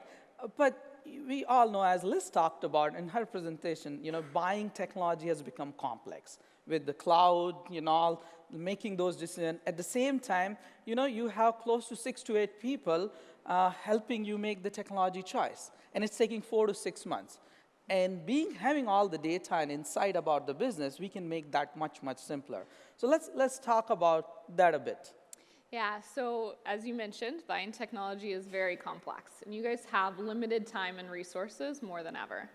Speaker 3: but we all know, as Liz talked about in her presentation, buying technology has become complex with the cloud, all making those decisions. At the same time, you have close to 6 to 8 people helping you make the technology choice, and it's taking 4 to 6 months. And having all the data and insight about the business, we can make that much, much simpler. So let's talk about that a bit.
Speaker 4: Yeah, so as you mentioned, buying technology is very complex, and you guys have limited time and resources more than ever.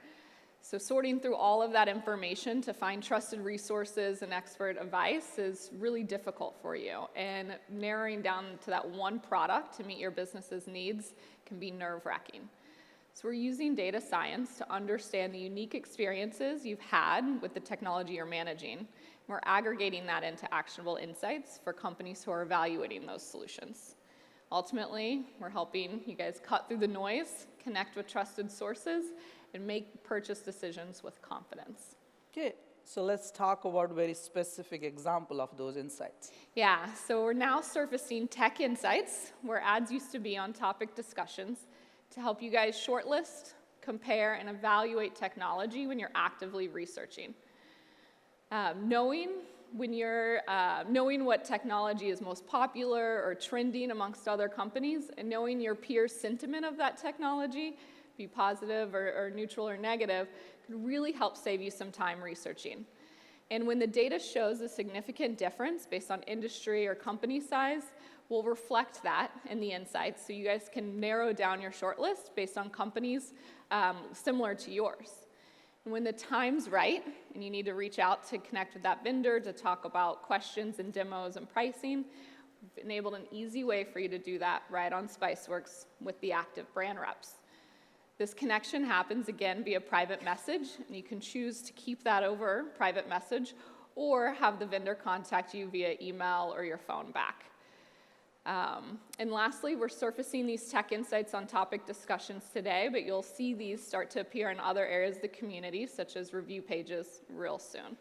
Speaker 4: So sorting through all of that information to find trusted resources and expert advice is really difficult for you, and narrowing down to that one product to meet your business's needs can be nerve-wracking. So we're using data science to understand the unique experiences you've had with the technology you're managing. We're aggregating that into actionable insights for companies who are evaluating those solutions. Ultimately, we're helping you guys cut through the noise, connect with trusted sources, and make purchase decisions with confidence.
Speaker 3: Okay, so let's talk about a very specific example of those insights.
Speaker 4: Yeah, so we're now surfacing tech insights, where ads used to be on topic discussions, to help you guys shortlist, compare, and evaluate technology when you're actively researching. Knowing what technology is most popular or trending amongst other companies, and knowing your peers' sentiment of that technology, be positive or neutral or negative, could really help save you some time researching. And when the data shows a significant difference based on industry or company size, we'll reflect that in the insights so you guys can narrow down your shortlist based on companies similar to yours. And when the time's right and you need to reach out to connect with that vendor to talk about questions and demos and pricing, we've enabled an easy way for you to do that right on SpiceWorks with the active brand reps. This connection happens again via private message, and you can choose to keep that over private message or have the vendor contact you via email or your phone back. And lastly, we're surfacing these tech insights on topic discussions today, but you'll see these start to appear in other areas of the community, such as review pages, real soon.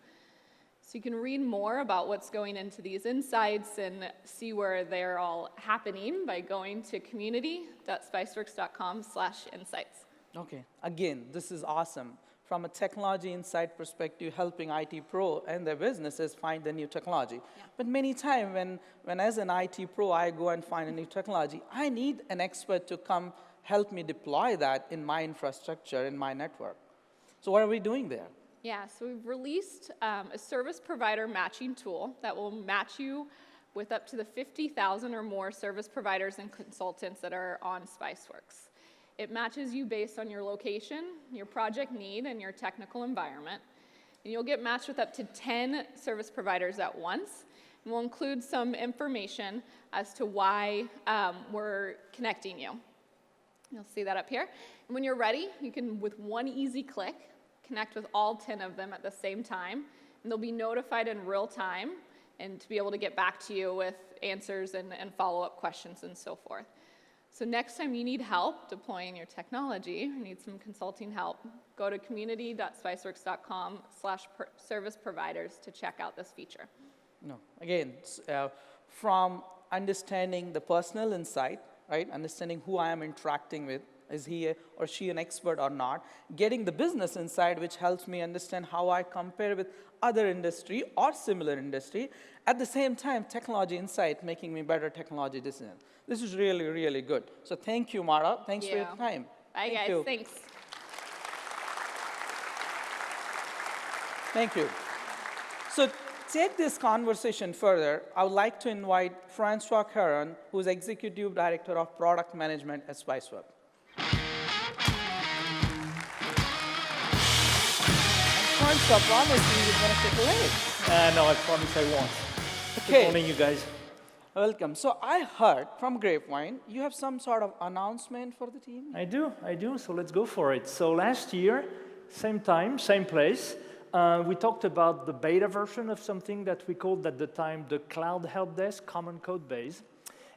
Speaker 4: So you can read more about what's going into these insights and see where they're all happening by going to community.spiceworks.com/insights.
Speaker 3: Okay, again, this is awesome. From a technology insight perspective, helping IT pro and their businesses find the new technology.
Speaker 4: Yeah.
Speaker 3: But many times when as an IT pro, I go and find a new technology, I need an expert to come help me deploy that in my infrastructure, in my network. So what are we doing there?
Speaker 4: Yeah, so we've released a service provider matching tool that will match you with up to the 50,000 or more service providers and consultants that are on SpiceWorks. It matches you based on your location, your project need, and your technical environment. And you'll get matched with up to 10 service providers at once. And we'll include some information as to why we're connecting you. You'll see that up here. And when you're ready, you can, with one easy click, connect with all 10 of them at the same time. And they'll be notified in real time and to be able to get back to you with answers and follow-up questions and so forth. So next time you need help deploying your technology, or need some consulting help, go to community.spiceworks.com/service providers to check out this feature.
Speaker 3: No, again, from understanding the personal insight, right, understanding who I am interacting with, is he or she an expert or not, getting the business insight, which helps me understand how I compare with other industry or similar industry. At the same time, technology insight, making me better technology decisions. This is really, really good. So thank you, Mara. Thanks for your time.
Speaker 4: Bye, guys.
Speaker 3: You.
Speaker 4: Thanks.
Speaker 3: Thank you. So take this conversation further. I would like to invite Francois Caron, who's Executive Director of Product Management at SpiceWorld. Francois promised me you're going to take away.
Speaker 5: No, I promise I won't.
Speaker 3: Okay.
Speaker 5: Good morning, you guys.
Speaker 3: Welcome. So I heard from Grapevine, you have some sort of announcement for the team?
Speaker 5: I do. So let's go for it. So last year, same time, same place, we talked about the beta version of something that we called at the time the Cloud Help Desk Common Code Base.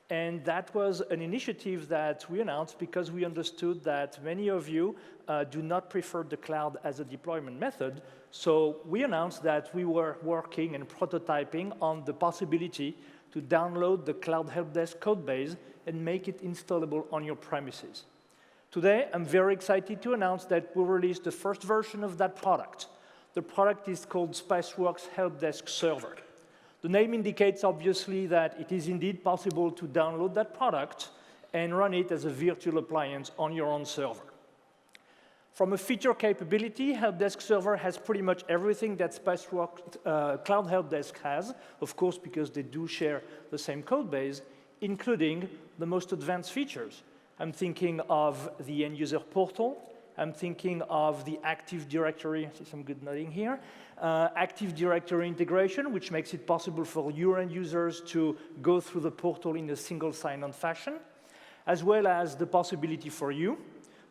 Speaker 5: And that was an initiative that we announced because we understood that many of you do not prefer the cloud as a deployment method. So we announced that we were working and prototyping on the possibility to download the Cloud Help Desk code base and make it installable on your premises. Today, I'm very excited to announce that we released the first version of that product. The product is called SpiceWorks Help Desk Server. The name indicates, obviously, that it is indeed possible to download that product and run it as a virtual appliance on your own server. From a feature capability, Help Desk Server has pretty much everything that SpiceWorks Cloud Help Desk has, of course, because they do share the same code base, including the most advanced features. I'm thinking of the end-user portal. I'm thinking of the Active Directory, I see some good nodding here, Active Directory integration, which makes it possible for your end users to go through the portal in a single sign-on fashion, as well as the possibility for you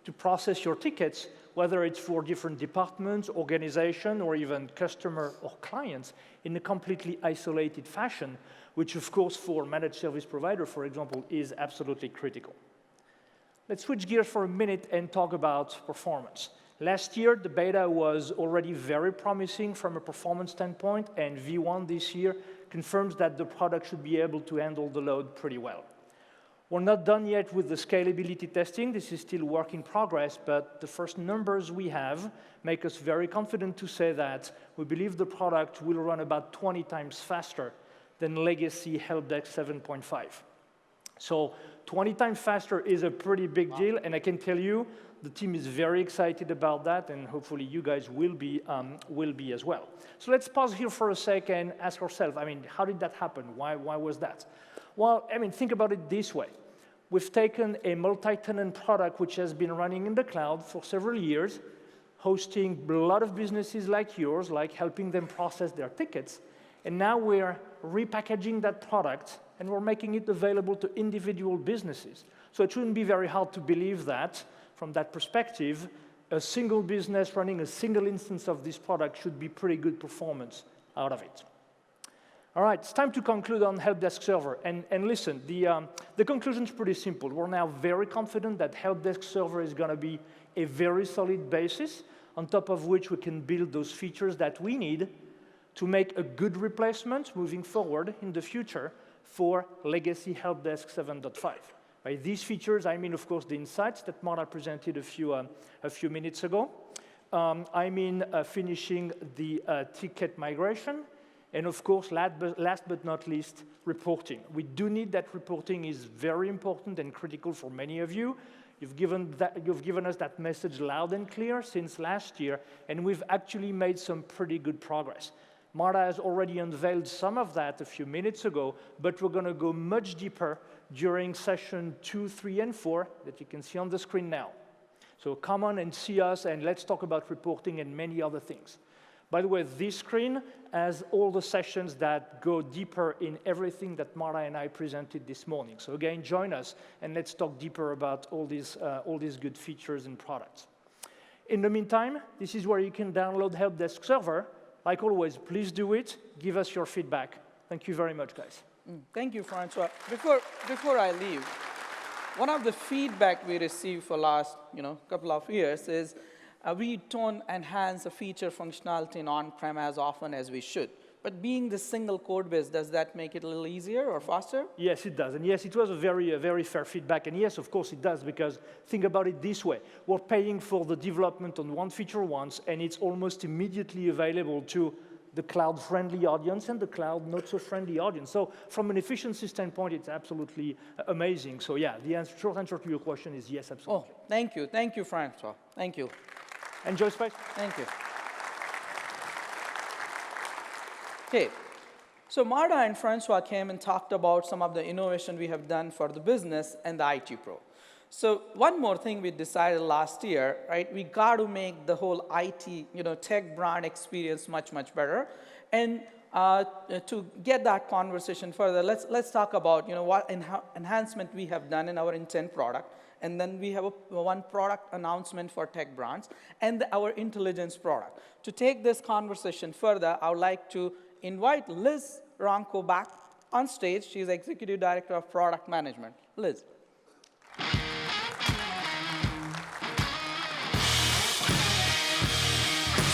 Speaker 5: to process your tickets, whether it's for different departments, organizations, or even customer or clients, in a completely isolated fashion, which, of course, for managed service provider, for example, is absolutely critical. Let's switch gears for a minute and talk about performance. Last year, the beta was already very promising from a performance standpoint, and V1 this year confirms that the product should be able to handle the load pretty well. We're not done yet with the scalability testing. This is still work in progress, but the first numbers we have make us very confident to say that we believe the product will run about 20 times faster than legacy Helpdesk 7.5. So 20 times faster is a pretty big deal, and I can tell you the team is very excited about that, and hopefully you guys will be as well. So let's pause here for a second and ask ourselves, how did that happen? Why was that? Well, think about it this way. We've taken a multi-tenant product which has been running in the cloud for several years, hosting a lot of businesses like yours, like helping them process their tickets, and now we're repackaging that product and we're making it available to individual businesses. So it shouldn't be very hard to believe that, from that perspective, a single business running a single instance of this product should be pretty good performance out of it. All right, it's time to conclude on Helpdesk Server. And listen, the conclusion is pretty simple. We're now very confident that Helpdesk Server is going to be a very solid basis on top of which we can build those features that we need to make a good replacement moving forward in the future for legacy Helpdesk 7.5. By these features, I mean, of course, the insights that Marta presented a few minutes ago. Finishing the ticket migration. And of course, last but not least, reporting. We do need that. Reporting is very important and critical for many of you. You've given us that message loud and clear since last year, and we've actually made some pretty good progress. Marta has already unveiled some of that a few minutes ago, but we're going to go much deeper during session 2, 3, and 4 that you can see on the screen now. So come on and see us, and let's talk about reporting and many other things. By the way, this screen has all the sessions that go deeper in everything that Marta and I presented this morning. So again, join us, and let's talk deeper about all these good features and products. In the meantime, this is where you can download Helpdesk Server. Like always, please do it. Give us your feedback. Thank you very much, guys.
Speaker 3: Thank you, Francois. Before I leave, one of the feedback we received for last couple of years is we don't enhance the feature functionality in on-prem as often as we should. But being the single code base, does that make it a little easier or faster?
Speaker 5: Yes, it does. And yes, it was a very fair feedback. And yes, of course it does, because think about it this way. We're paying for the development on one feature once, and it's almost immediately available to the cloud-friendly audience and the cloud not-so-friendly audience. So from an efficiency standpoint, it's absolutely amazing. So yeah, the short answer to your question is yes, absolutely.
Speaker 3: Oh, thank you. Thank you, Francois. Thank you.
Speaker 5: Enjoy Spice.
Speaker 3: Thank you. Okay, so Marta and Francois came and talked about some of the innovation we have done for the business and the IT Pro. So one more thing we decided last year, right? We got to make the whole IT, tech brand experience much better. And to get that conversation further, let's talk about what enhancement we have done in our intent product. And then we have one product announcement for tech brands and our intelligence product. To take this conversation further, I would like to invite Liz Ronco back on stage. She's Executive Director of Product Management. Liz.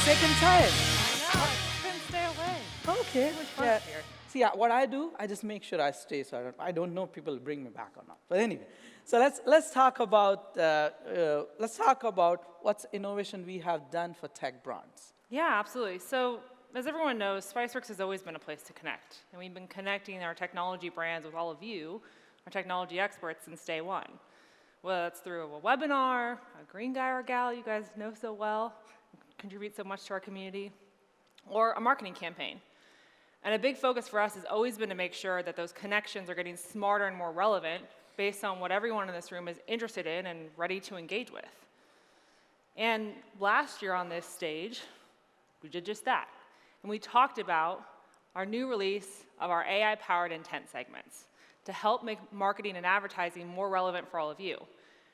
Speaker 3: Second time.
Speaker 2: I know, I couldn't stay away.
Speaker 3: Okay.
Speaker 2: Too much fun
Speaker 3: Yeah.
Speaker 2: here.
Speaker 3: See, what I do, I just make sure I stay, so I don't know if people bring me back or not. But anyway, so let's talk about what's innovation we have done for tech brands.
Speaker 2: Yeah, absolutely. So as everyone knows, SpiceWorks has always been a place to connect. And we've been connecting our technology brands with all of you, our technology experts, since day one. Whether that's through a webinar, a green guy or gal you guys know so well, contribute so much to our community, or a marketing campaign. And a big focus for us has always been to make sure that those connections are getting smarter and more relevant based on what everyone in this room is interested in and ready to engage with. And last year on this stage, we did just that. And we talked about our new release of our AI-powered intent segments to help make marketing and advertising more relevant for all of you.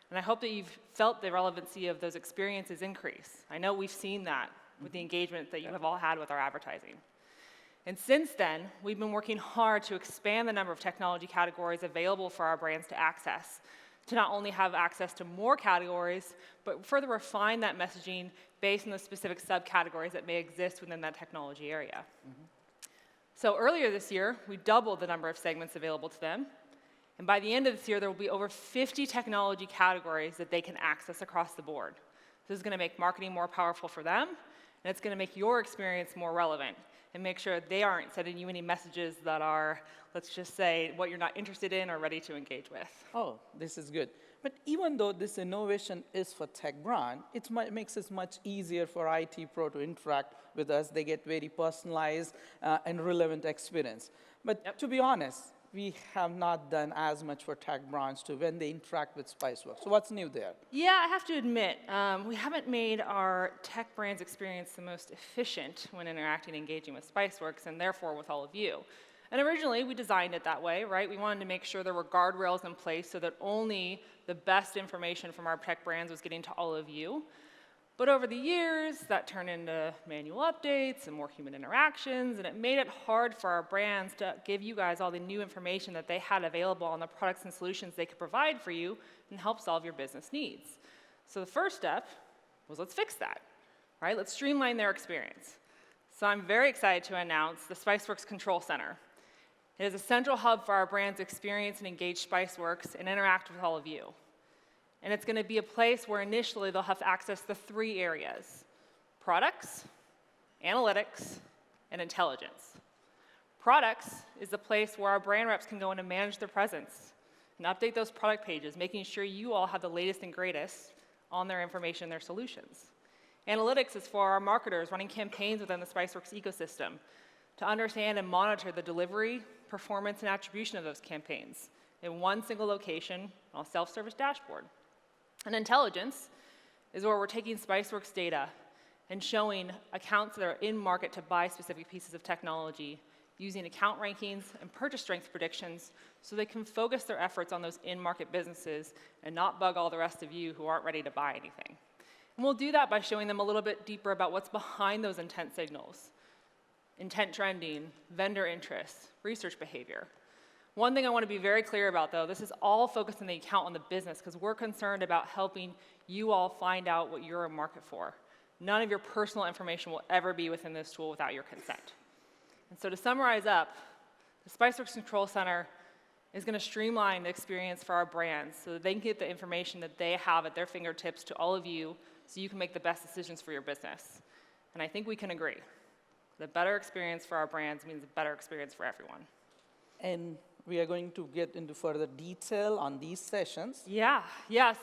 Speaker 2: And I hope that you've felt the relevancy of those experiences increase. I know we've seen that with the engagement that you have all had with our advertising. And since then, we've been working hard to expand the number of technology categories available for our brands to access, to not only have access to more categories, but further refine that messaging based on the specific subcategories that may exist within that technology area. So earlier this year, we doubled the number of segments available to them. And by the end of this year, there will be over 50 technology categories that they can access across the board. This is going to make marketing more powerful for them, and it's going to make your experience more relevant and make sure they aren't sending you any messages that are, let's just say, what you're not interested in or ready to engage with.
Speaker 3: Oh, this is good. But even though this innovation is for tech brand, it makes it much easier for IT pro to interact with us. They get very personalized and relevant experience. But to be honest, we have not done as much for tech brands to when they interact with SpiceWorks. So what's new there?
Speaker 2: Yeah, I have to admit, we haven't made our tech brands experience the most efficient when interacting and engaging with SpiceWorks, and therefore with all of you. And originally, we designed it that way, right? We wanted to make sure there were guardrails in place so that only the best information from our tech brands was getting to all of you. But over the years, that turned into manual updates and more human interactions, and it made it hard for our brands to give you guys all the new information that they had available on the products and solutions they could provide for you and help solve your business needs. So the first step was, let's fix that, right? Let's streamline their experience. So I'm very excited to announce the SpiceWorks Control Center. It is a central hub for our brands to experience and engage SpiceWorks and interact with all of you. And it's going to be a place where initially they'll have access to 3 areas: products, analytics, and intelligence. Products is the place where our brand reps can go in and manage their presence and update those product pages, making sure you all have the latest and greatest on their information and their solutions. Analytics is for our marketers running campaigns within the SpiceWorks ecosystem to understand and monitor the delivery, performance, and attribution of those campaigns in one single location on a self-service dashboard. And intelligence is where we're taking SpiceWorks data and showing accounts that are in market to buy specific pieces of technology using account rankings and purchase strength predictions so they can focus their efforts on those in-market businesses and not bug all the rest of you who aren't ready to buy anything. And we'll do that by showing them a little bit deeper about what's behind those intent signals: intent trending, vendor interest, research behavior. One thing I want to be very clear about, though, this is all focused on the account on the business because we're concerned about helping you all find out what you're in market for. None of your personal information will ever be within this tool without your consent. And so to summarize up, the SpiceWorks Control Center is going to streamline the experience for our brands so that they can get the information that they have at their fingertips to all of you so you can make the best decisions for your business. And I think we can agree. The better experience for our brands means a better experience for everyone.
Speaker 3: And we are going to get into further detail on these sessions.
Speaker 2: Yeah,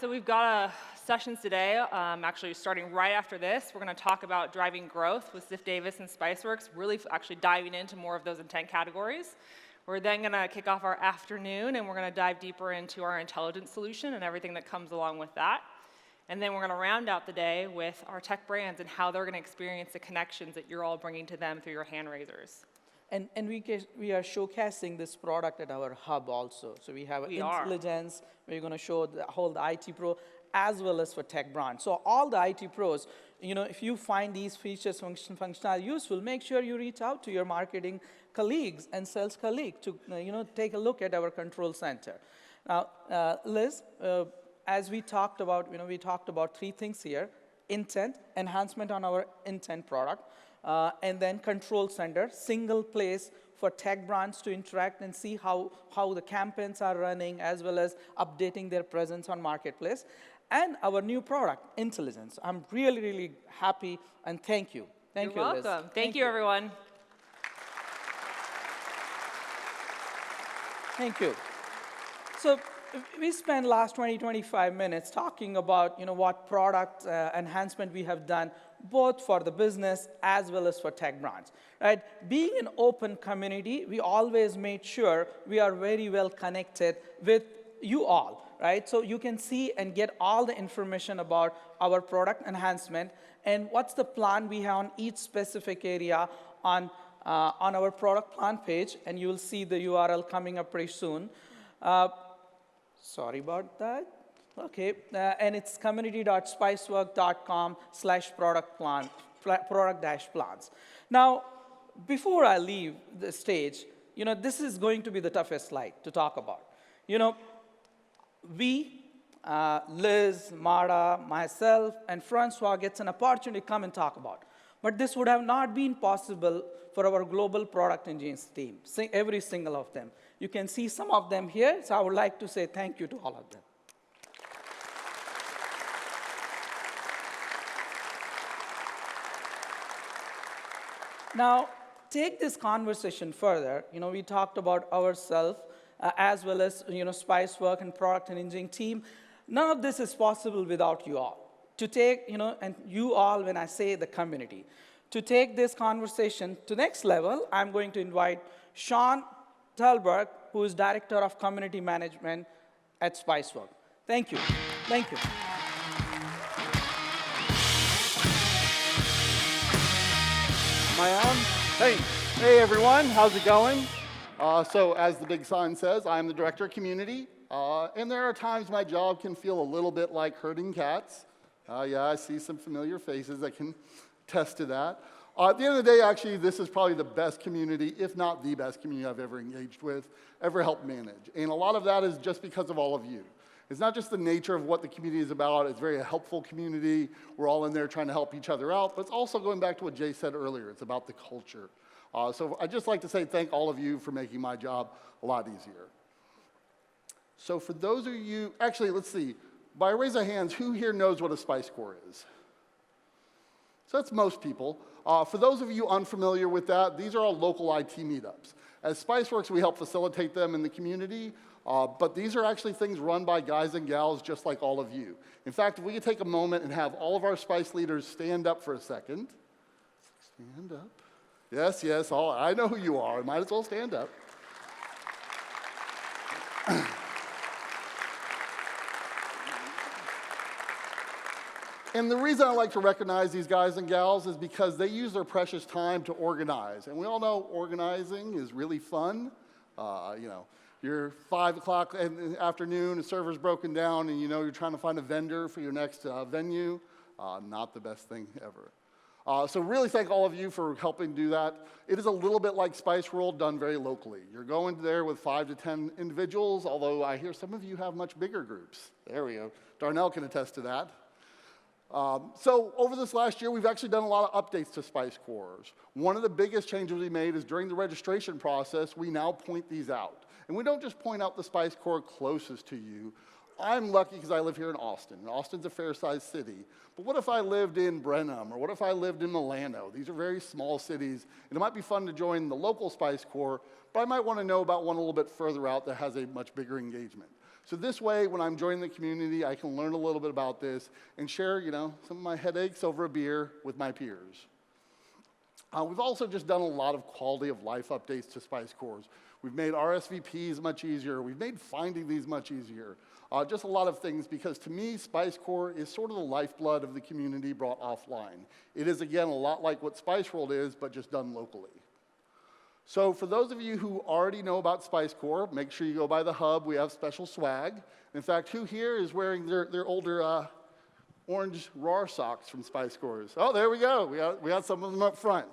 Speaker 2: so we've got sessions today, actually starting right after this. We're going to talk about driving growth with Ziff Davis and SpiceWorks, really actually diving into more of those intent categories. We're then going to kick off our afternoon, and we're going to dive deeper into our intelligence solution and everything that comes along with that. And then we're going to round out the day with our tech brands and how they're going to experience the connections that you're all bringing to them through your hand raisers.
Speaker 3: And we are showcasing this product at our hub also. So we have intelligence, we're going to show the whole IT pro, as well as for tech brands. So all the IT pros, if you find these features, functional useful, make sure you reach out to your marketing colleagues and sales colleagues to take a look at our control center. Now, Liz, as we talked about, we talked about 3 things here: intent, enhancement on our intent product, and then control center, single place for tech brands to interact and see how the campaigns are running, as well as updating their presence on Marketplace. And our new product, Intelligence. I'm really, really happy, and thank you. Thank you,
Speaker 2: You're
Speaker 3: Liz.
Speaker 2: welcome. Thank you, everyone.
Speaker 3: Thank you. So we spent last 20, 25 minutes talking about what product enhancement we have done, both for the business as well as for tech brands. Right? Being an open community, we always made sure we are very well connected with you all. Right? So you can see and get all the information about our product enhancement and what's the plan we have on each specific area on our product plan page, and you will see the URL coming up pretty soon. Sorry about that. Okay, and it's community.spiceworld.com/product-plans. Now, before I leave the stage, this is going to be the toughest slide to talk about. We, Liz, Mara, myself, and Francois gets an opportunity to come and talk about. But this would have not been possible for our global product engineers team, every single of them. You can see some of them here, so I would like to say thank you to all of them. Now, take this conversation further. We talked about ourselves, as well as SpiceWorld and product and engineering team. None of this is possible without you all. To take, and you all, when I say the community, to take this conversation to next level, I'm going to invite Sean Thalberg, who is Director of Community Management at SpiceWorld. Thank you. Thank you.
Speaker 6: Am I on? Hey everyone, how's it going? So as the big sign says, I'm the Director of Community, and there are times my job can feel a little bit like herding cats. Yeah, I see some familiar faces that can attest to that. At the end of the day, actually, this is probably the best community, if not the best community I've ever engaged with, ever helped manage. And a lot of that is just because of all of you. It's not just the nature of what the community is about. It's a very helpful community. We're all in there trying to help each other out. But it's also going back to what Jay said earlier. It's about the culture. So I'd just like to say thank all of you for making my job a lot easier. So for those of you, actually, let's see. By raise of hands, who here knows what a SpiceCore is? So that's most people. For those of you unfamiliar with that, these are all local IT meetups. As SpiceWorks, we help facilitate them in the community, but these are actually things run by guys and gals just like all of you. In fact, if we could take a moment and have all of our Spice leaders stand up for a second. Stand up. Yes, yes, I know who you are. Might as well stand up. And the reason I like to recognize these guys and gals is because they use their precious time to organize. And we all know organizing is really fun. You're 5 o'clock in the afternoon, the server's broken down, and you're trying to find a vendor for your next venue. Not the best thing ever. So really thank all of you for helping do that. It is a little bit like SpiceWorld done very locally. You're going there with 5 to 10 individuals, although I hear some of you have much bigger groups. There we go. Darnell can attest to that. So over this last year, we've actually done a lot of updates to SpiceCores. One of the biggest changes we made is during the registration process, we now point these out. And we don't just point out the SpiceCore closest to you. I'm lucky because I live here in Austin. Austin's a fair-sized city. But what if I lived in Brenham, or what if I lived in Milano? These are very small cities, and it might be fun to join the local SpiceCore, but I might want to know about one a little bit further out that has a much bigger engagement. So this way, when I'm joining the community, I can learn a little bit about this and share, some of my headaches over a beer with my peers. We've also just done a lot of quality of life updates to SpiceCores. We've made RSVPs much easier. We've made finding these much easier. Just a lot of things, because to me, SpiceCore is sort of the lifeblood of the community brought offline. It is, again, a lot like what SpiceWorld is, but just done locally. So for those of you who already know about SpiceCore, make sure you go by the hub. We have special swag. In fact, who here is wearing their older orange RAR socks from SpiceCores? Oh, there we go. We got some of them up front.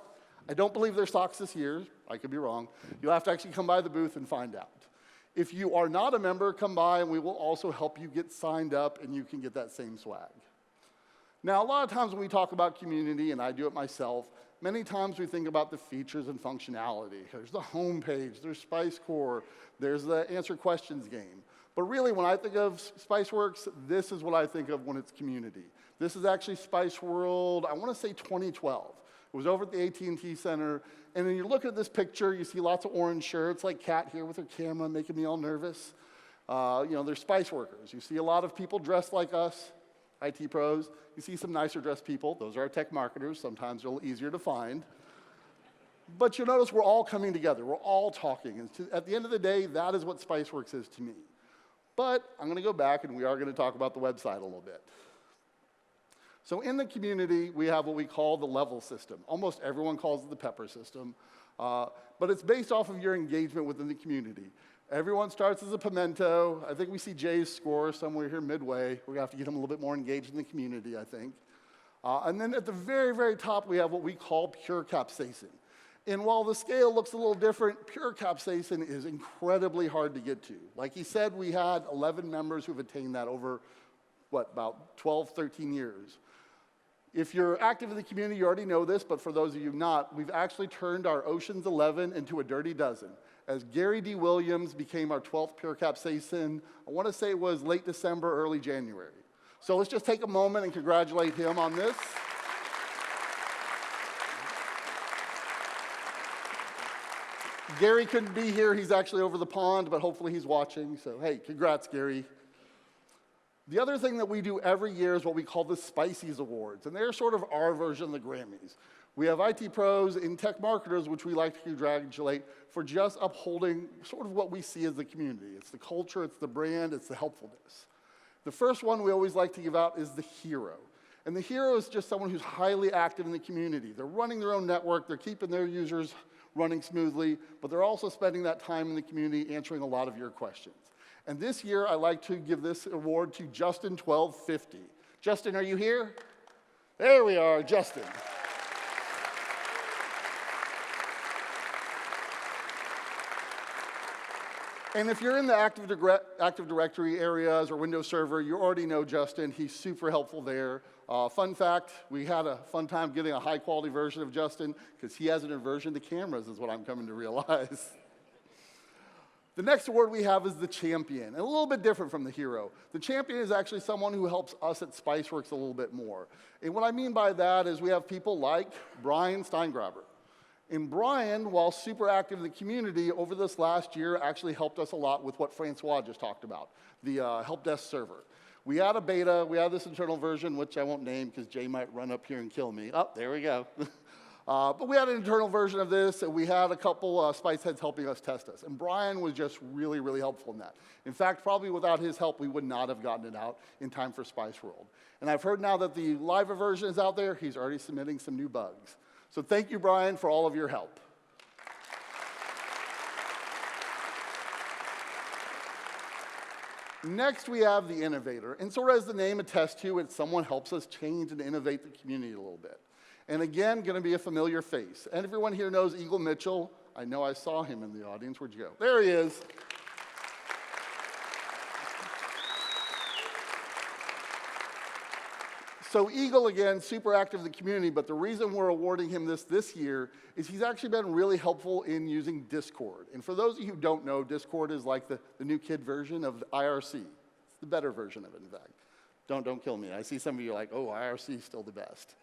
Speaker 6: I don't believe they're socks this year. I could be wrong. You'll have to actually come by the booth and find out. If you are not a member, come by, and we will also help you get signed up, and you can get that same swag. Now, a lot of times when we talk about community, and I do it myself, Many times we think about the features and functionality. There's the home page, there's SpiceCore, there's the answer questions game. But really, when I think of SpiceWorks, this is what I think of when it's community. This is actually SpiceWorld, I want to say 2012. It was over at the AT&T Center, and then you look at this picture, you see lots of orange shirts, like Kat here with her camera making me all nervous. They're Spice workers. You see a lot of people dressed like us, IT pros. You see some nicer dressed people. Those are our tech marketers. Sometimes they're a little easier to find. But you'll notice we're all coming together. We're all talking. And at the end of the day, that is what SpiceWorks is to me. But I'm going to go back, and we are going to talk about the website a little bit. So in the community, we have what we call the level system. Almost everyone calls it the pepper system. But it's based off of your engagement within the community. Everyone starts as a pimento. I think we see Jay's score somewhere here midway. We're going to have to get him a little bit more engaged in the community, I think. And then at the very, very top, we have what we call pure capsaicin. And while the scale looks a little different, pure capsaicin is incredibly hard to get to. Like he said, we had 11 members who've attained that over, about 12, 13 years. If you're active in the community, you already know this, but for those of you not, we've actually turned our Ocean's 11 into a dirty dozen. As Gary D. Williams became our 12th pure capsaicin, I want to say it was late December, early January. So let's just take a moment and congratulate him on this. Gary couldn't be here. He's actually over the pond, but hopefully he's watching. So, hey, congrats, Gary. The other thing that we do every year is what we call the Spices Awards, and they're sort of our version of the Grammys. We have IT pros and tech marketers, which we like to congratulate for just upholding sort of what we see as the community. It's the culture, it's the brand, it's the helpfulness. The first one we always like to give out is the hero. And the hero is just someone who's highly active in the community. They're running their own network, they're keeping their users running smoothly, but they're also spending that time in the community answering a lot of your questions. And this year, I like to give this award to Justin1250. Justin, are you here? There we are, Justin. And if you're in the Active Directory areas or Windows Server, you already know Justin. He's super helpful there. Fun fact, we had a fun time getting a high-quality version of Justin because he has an aversion to cameras, is what I'm coming to realize. The next award we have is the champion, and a little bit different from the hero. The champion is actually someone who helps us at SpiceWorks a little bit more. And what I mean by that is we have people like Brian Steingraber. And Brian, while super active in the community, over this last year actually helped us a lot with what Francois just talked about, the help desk server. We had a beta, we had this internal version, which I won't name because Jay might run up here and kill me. Oh, there we go. But we had an internal version of this, and we had a couple Spice heads helping us test us. And Brian was just really, really helpful in that. In fact, probably without his help, we would not have gotten it out in time for SpiceWorld. And I've heard now that the live version is out there, he's already submitting some new bugs. So thank you, Brian, for all of your help. Next, we have the innovator. And sort of as the name attests to, it's someone helps us change and innovate the community a little bit. And again, going to be a familiar face. And everyone here knows Eagle Mitchell. I know I saw him in the audience. Where'd you go? There he is. So Eagle, again, super active in the community, but the reason we're awarding him this year is he's actually been really helpful in using Discord. And for those of you who don't know, Discord is like the new kid version of IRC. It's the better version of it, in fact. Don't kill me. I see some of you like, oh, IRC is still the best.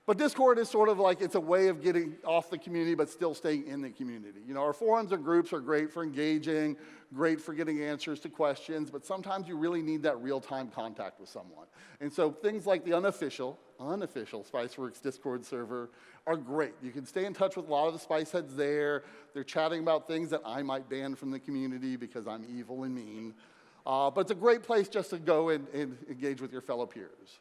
Speaker 6: But Discord is sort of like, it's a way of getting off the community but still staying in the community. You know, our forums and groups are great for engaging, great for getting answers to questions, but sometimes you really need that real-time contact with someone. And so things like the unofficial SpiceWorks Discord server are great. You can stay in touch with a lot of the Spice heads there. They're chatting about things that I might ban from the community because I'm evil and mean. But it's a great place just to go and engage with your fellow peers.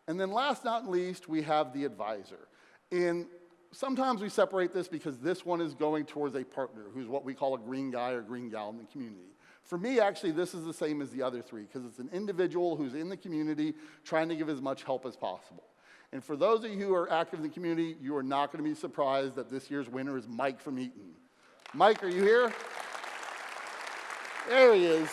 Speaker 6: And then last but not least, we have the advisor. And sometimes we separate this because this one is going towards a partner who's what we call a green guy or green gal in the community. For me, actually, this is the same as the other three because it's an individual who's in the community trying to give as much help as possible. And for those of you who are active in the community, you are not going to be surprised that this year's winner is Mike from Eaton. Mike, are you here? There he is.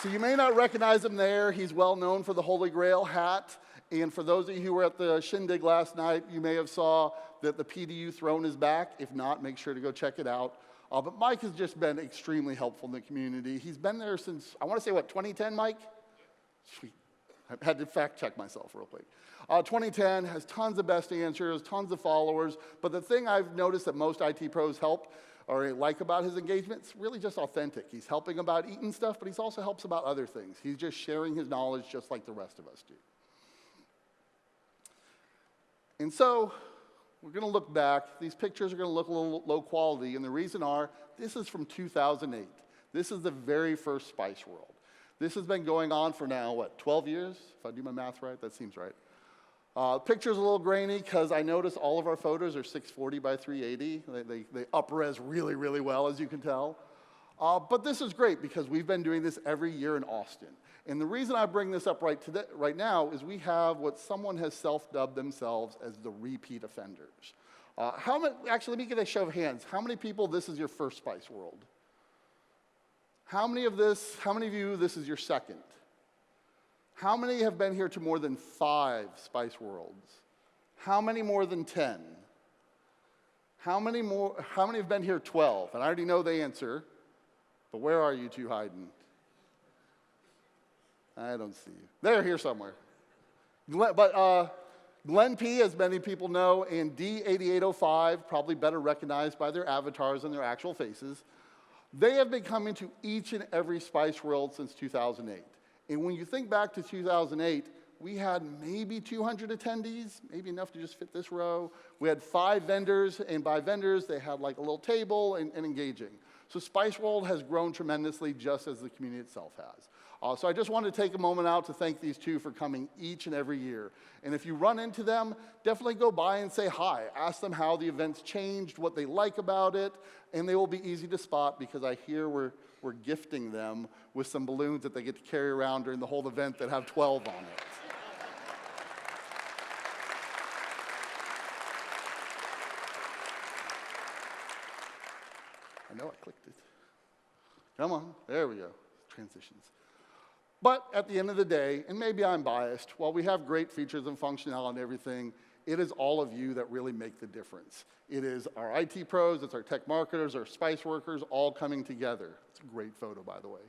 Speaker 6: So you may not recognize him there. He's well known for the Holy Grail hat. And for those of you who were at the shindig last night, you may have saw that the PDU throne is back. If not, make sure to go check it out. But Mike has just been extremely helpful in the community. He's been there since, I want to say, what, 2010, Mike? Sweet. I had to fact check myself real quick. 2010 has tons of best answers, tons of followers. But the thing I've noticed that most IT pros help or like about his engagement, it's really just authentic. He's helping about eating stuff, but he also helps about other things. He's just sharing his knowledge just like the rest of us do. And so we're going to look back. These pictures are going to look a little low quality, and the reason are, this is from 2008. This is the very first SpiceWorld. This has been going on for now, what, 12 years? If I do my math right, that seems right. Picture's a little grainy because I noticed all of our photos are 640 by 380. They up-res really, really well, as you can tell. But this is great because we've been doing this every year in Austin. And the reason I bring this up right now is we have what someone has self-dubbed themselves as the repeat offenders. Actually, let me get a show of hands. How many people this is your first SpiceWorld? How many of you this is your second? How many have been here to more than 5 SpiceWorlds? How many more than 10? How many have been here 12? And I already know the answer, but where are you two hiding? I don't see you. They're here somewhere. Glenn P., as many people know, and D8805, probably better recognized by their avatars than their actual faces, they have been coming to each and every SpiceWorld since 2008. And when you think back to 2008, we had maybe 200 attendees, maybe enough to just fit this row. We had 5 vendors, and by vendors, they had like a little table and engaging. So SpiceWorld has grown tremendously just as the community itself has. So I just wanted to take a moment out to thank these two for coming each and every year. And if you run into them, definitely go by and say hi. Ask them how the event's changed, what they like about it, and they will be easy to spot because I hear we're gifting them with some balloons that they get to carry around during the whole event that have 12 on it. I know I clicked it. Come on, there we go, transitions. But at the end of the day, and maybe I'm biased, while we have great features and functionality and everything, it is all of you that really make the difference. It is our IT pros, it's our tech marketers, our Spice workers, all coming together. It's a great photo, by the way.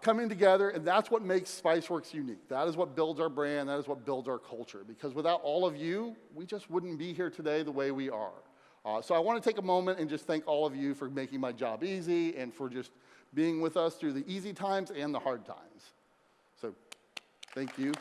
Speaker 6: Coming together, and that's what makes SpiceWorks unique. That is what builds our brand, that is what builds our culture. Because without all of you, we just wouldn't be here today the way we are. So I want to take a moment and just thank all of you for making my job easy and for just being with us through the easy times and the hard times. So, thank you.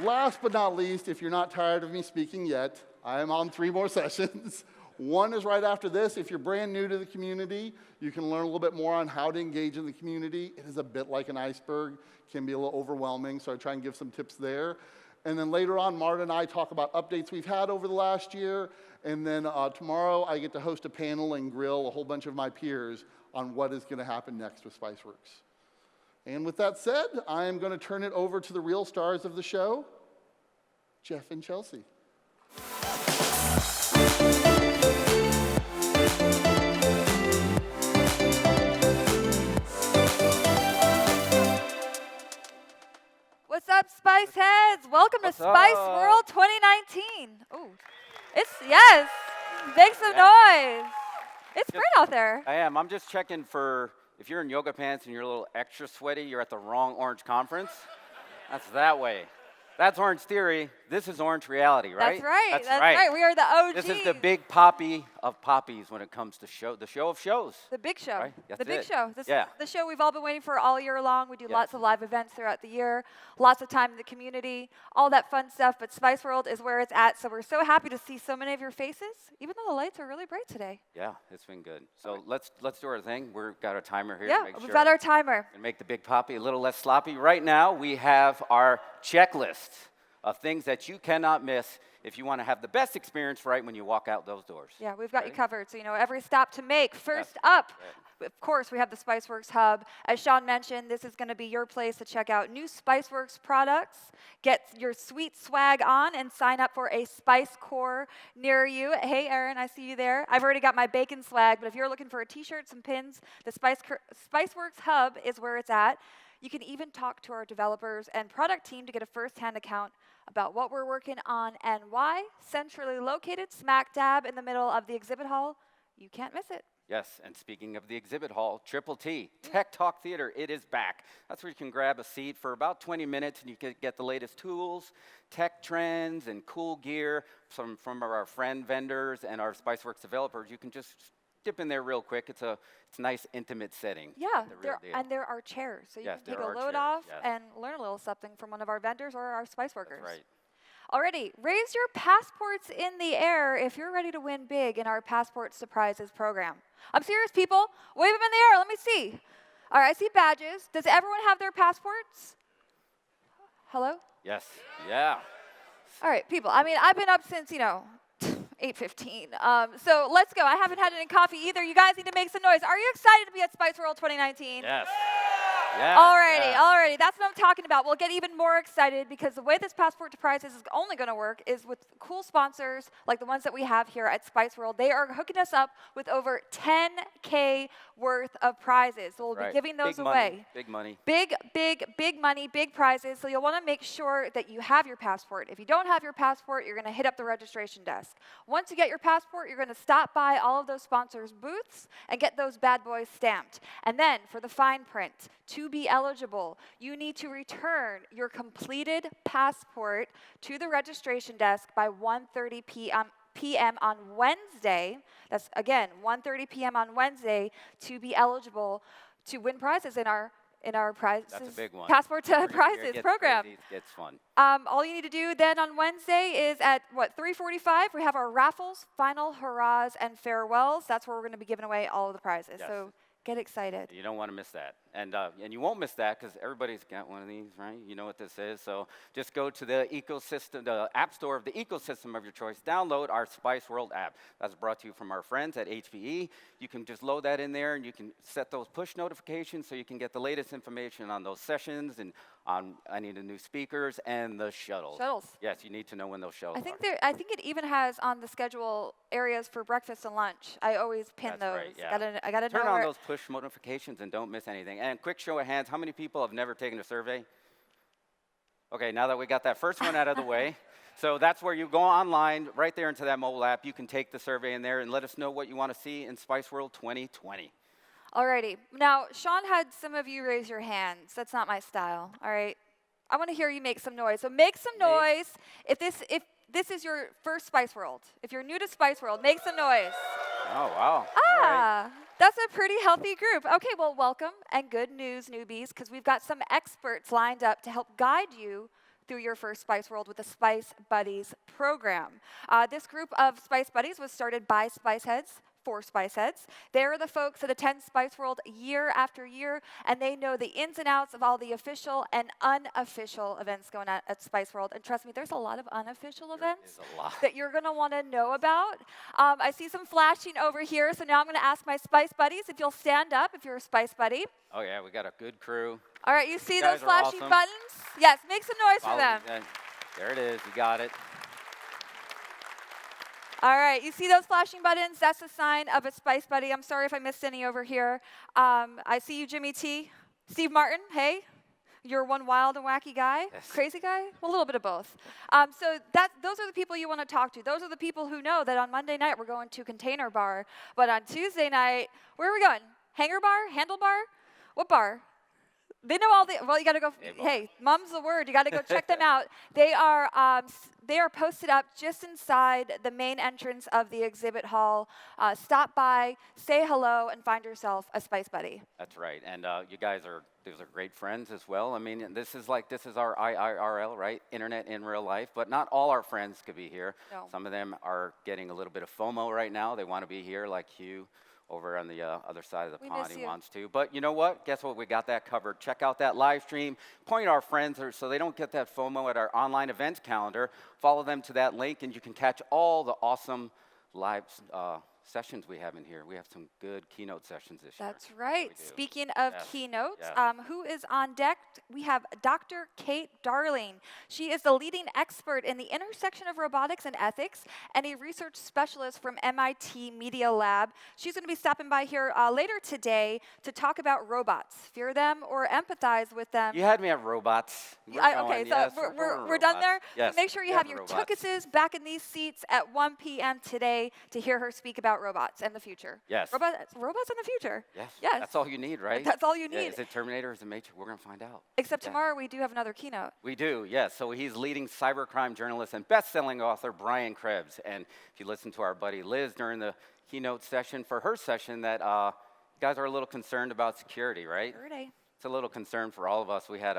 Speaker 6: Last but not least, if you're not tired of me speaking yet, I am on 3 more sessions. One is right after this. If you're brand new to the community, you can learn a little bit more on how to engage in the community. It is a bit like an iceberg, can be a little overwhelming, so I try and give some tips there. And then later on, Marta and I talk about updates we've had over the last year. And then tomorrow, I get to host a panel and grill a whole bunch of my peers on what is going to happen next with SpiceWorks. And with that said, I am going to turn it over to the real stars of the show, Jeff and Chelsea.
Speaker 7: What's up, Spice Heads? Welcome to SpiceWorld 2019. Oh, yes. Make some noise. It's great out there.
Speaker 8: I am. I'm just checking for, if you're in yoga pants and you're a little extra sweaty, you're at the wrong Orange conference. That's that way. That's Orange Theory. This is Orange Reality, right?
Speaker 7: That's right. That's right. We are the OGs.
Speaker 8: This is the big poppy of poppies when it comes to the show of shows.
Speaker 7: The big show.
Speaker 8: Right?
Speaker 7: The big show. This
Speaker 8: yeah.
Speaker 7: is the show we've all been waiting for all year long. We do lots of live events throughout the year, lots of time in the community, all that fun stuff. But SpiceWorld is where it's at. So we're so happy to see so many of your faces, even though the lights are really bright today.
Speaker 8: Yeah, it's been good. So let's do our thing. We've got our timer here.
Speaker 7: Yeah, we've got our timer.
Speaker 8: And make the big poppy a little less sloppy. Right now, we have our checklist of things that you cannot miss if you want to have the best experience right when you walk out those doors.
Speaker 7: Yeah, we've got you
Speaker 8: Ready?
Speaker 7: covered, so you know every stop to make. First
Speaker 8: Yes.
Speaker 7: up, of course, we have the SpiceWorks Hub. As Sean mentioned, this is going to be your place to check out new SpiceWorks products, get your sweet swag on, and sign up for a Spice Core near you. Hey, Aaron, I see you there. I've already got my bacon swag, but if you're looking for a t-shirt, some pins, the SpiceWorks Hub is where it's at. You can even talk to our developers and product team to get a first-hand account about what we're working on and why. Centrally located, smack dab in the middle of the exhibit hall. You can't miss it.
Speaker 8: Yes, and speaking of the exhibit hall, Triple T, Tech Talk Theater, it is back. That's where you can grab a seat for about 20 minutes and you can get the latest tools, tech trends, and cool gear from our friend vendors and our SpiceWorks developers. You can just dip in there real quick. It's a nice, intimate setting.
Speaker 7: Yeah,
Speaker 8: The real deal.
Speaker 7: and there are chairs, so you
Speaker 8: Yes,
Speaker 7: can take
Speaker 8: there
Speaker 7: a
Speaker 8: are
Speaker 7: load
Speaker 8: chairs,
Speaker 7: off
Speaker 8: yes.
Speaker 7: and learn a little something from one of our vendors or our Spice workers.
Speaker 8: That's right.
Speaker 7: Alrighty, raise your passports in the air if you're ready to win big in our Passport Surprises program. I'm serious, people. Wave them in the air. Let me see. All right, I see badges. Does everyone have their passports? Hello?
Speaker 8: Yes, yeah.
Speaker 7: All right, people. I mean, I've been up since, 8:15. So let's go. I haven't had any coffee either. You guys need to make some noise. Are you excited to be at SpiceWorld 2019?
Speaker 8: Yes. Yes.
Speaker 7: Alrighty. That's what I'm talking about. We'll get even more excited because the way this Passport to Prizes is only going to work is with cool sponsors like the ones that we have here at SpiceWorld. They are hooking us up with over $10K worth of prizes. So we'll be giving those away.
Speaker 8: Big money.
Speaker 7: Big money, big prizes. So you'll want to make sure that you have your passport. If you don't have your passport, you're going to hit up the registration desk. Once you get your passport, you're going to stop by all of those sponsors' booths and get those bad boys stamped. And then for the fine print, to be eligible, you need to return your completed passport to the registration desk by 1:30 p.m. on Wednesday. That's, again, 1:30 p.m. on Wednesday to be eligible to win prizes in our prizes.
Speaker 8: That's a big one.
Speaker 7: Passport to
Speaker 8: Here
Speaker 7: Prizes
Speaker 8: it gets
Speaker 7: program.
Speaker 8: crazy, it gets fun.
Speaker 7: All you need to do then on Wednesday is at, 3:45, we have our raffles, final hurrahs, and farewells. That's where we're going to be giving away all of the prizes.
Speaker 8: Yes.
Speaker 7: So get excited.
Speaker 8: You don't want to miss that. And you won't miss that because everybody's got one of these, right? You know what this is. So just go to the ecosystem, the app store of the ecosystem of your choice. Download our SpiceWorld app. That's brought to you from our friends at HPE. You can just load that in there and you can set those push notifications so you can get the latest information on those sessions and on any of the new speakers and the shuttles. Yes, you need to know when those shuttles are.
Speaker 7: I think it even has on the schedule areas for breakfast and lunch. I always pin
Speaker 8: That's
Speaker 7: those.
Speaker 8: right, yeah.
Speaker 7: I gotta
Speaker 8: Turn
Speaker 7: know
Speaker 8: on
Speaker 7: where.
Speaker 8: those push notifications and don't miss anything. And quick show of hands, how many people have never taken a survey? Okay, now that we got that first one out of the way, so that's where you go online, right there into that mobile app. You can take the survey in there and let us know what you want to see in SpiceWorld 2020.
Speaker 7: Alrighty. Now, Sean had some of you raise your hands. That's not my style. All right. I want to hear you make some noise. So make some noise if this is your first SpiceWorld. If you're new to SpiceWorld, make some noise.
Speaker 8: Oh, wow. All right.
Speaker 7: That's a pretty healthy group. Okay, well, welcome and good news, newbies, because we've got some experts lined up to help guide you through your first SpiceWorld with the Spice Buddies program. This group of Spice Buddies was started by Spice Heads, for Spice Heads. They're the folks that attend SpiceWorld year after year, and they know the ins and outs of all the official and unofficial events going on at SpiceWorld. And trust me, there's a lot of unofficial events that you're going to want to know about. I see some flashing over here, so now I'm going to ask my Spice Buddies if you'll stand up if you're a Spice Buddy.
Speaker 8: Oh, yeah, we got a good crew.
Speaker 7: All right, you see
Speaker 8: guys
Speaker 7: those
Speaker 8: are
Speaker 7: flashing
Speaker 8: awesome.
Speaker 7: buttons? Yes, make some noise for
Speaker 8: Follow
Speaker 7: them.
Speaker 8: me. There it is. You got it.
Speaker 7: All right, you see those flashing buttons? That's a sign of a Spice Buddy. I'm sorry if I missed any over here. I see you, Jimmy T. Steve Martin, hey. You're one wild and wacky guy?
Speaker 8: Yes.
Speaker 7: Crazy guy? Well, a little bit of both. So those are the people you want to talk to. Those are the people who know that on Monday night we're going to Container Bar, but on Tuesday night, where are we going? Hangar Bar? Handlebar? What bar? They know all the, well, you got to go, hey, mum's the word. You got to go check them out. They are posted up just inside the main entrance of the exhibit hall. Stop by, say hello, and find yourself a Spice Buddy.
Speaker 8: That's right. And you guys these are great friends as well. I mean, this is our IRL, right? Internet in real life. But not all our friends could be here.
Speaker 7: No.
Speaker 8: Some of them are getting a little bit of FOMO right now. They want to be here like Hugh over on the other side of the
Speaker 7: We
Speaker 8: pond.
Speaker 7: miss
Speaker 8: He
Speaker 7: you.
Speaker 8: wants to. But you know what? Guess what? We got that covered. Check out that live stream. Point our friends so they don't get that FOMO at our online events calendar. Follow them to that link, and you can catch all the awesome live sessions we have in here. We have some good keynote sessions this year.
Speaker 7: That's right.
Speaker 8: We do.
Speaker 7: Speaking of
Speaker 8: Yes.
Speaker 7: keynotes,
Speaker 8: Yes.
Speaker 7: who is on deck? We have Dr. Kate Darling. She is the leading expert in the intersection of robotics and ethics and a research specialist from MIT Media Lab. She's going to be stopping by here later today to talk about robots. Fear them or empathize with them.
Speaker 8: You had me at robots. We're
Speaker 7: Okay,
Speaker 8: going,
Speaker 7: so
Speaker 8: yes,
Speaker 7: we're done
Speaker 8: robots.
Speaker 7: there?
Speaker 8: Yes,
Speaker 7: So make sure you
Speaker 8: yeah,
Speaker 7: have your
Speaker 8: robots.
Speaker 7: tukuses back in these seats at 1 p.m. today to hear her speak about robots and the future.
Speaker 8: Yes.
Speaker 7: Robots in the future.
Speaker 8: Yes.
Speaker 7: Yes.
Speaker 8: That's all you need, right?
Speaker 7: That's all you
Speaker 8: Yeah,
Speaker 7: need.
Speaker 8: is it Terminator? Is it Matrix? We're going to find out.
Speaker 7: Except
Speaker 8: Yeah.
Speaker 7: tomorrow we do have another keynote.
Speaker 8: We do, yes. So he's leading cybercrime journalist and best-selling author Brian Krebs. And if you listen to our buddy Liz during the keynote session, for her session, that you guys are a little concerned about security, right?
Speaker 7: Sure day.
Speaker 8: It's a little concern for all of us. We had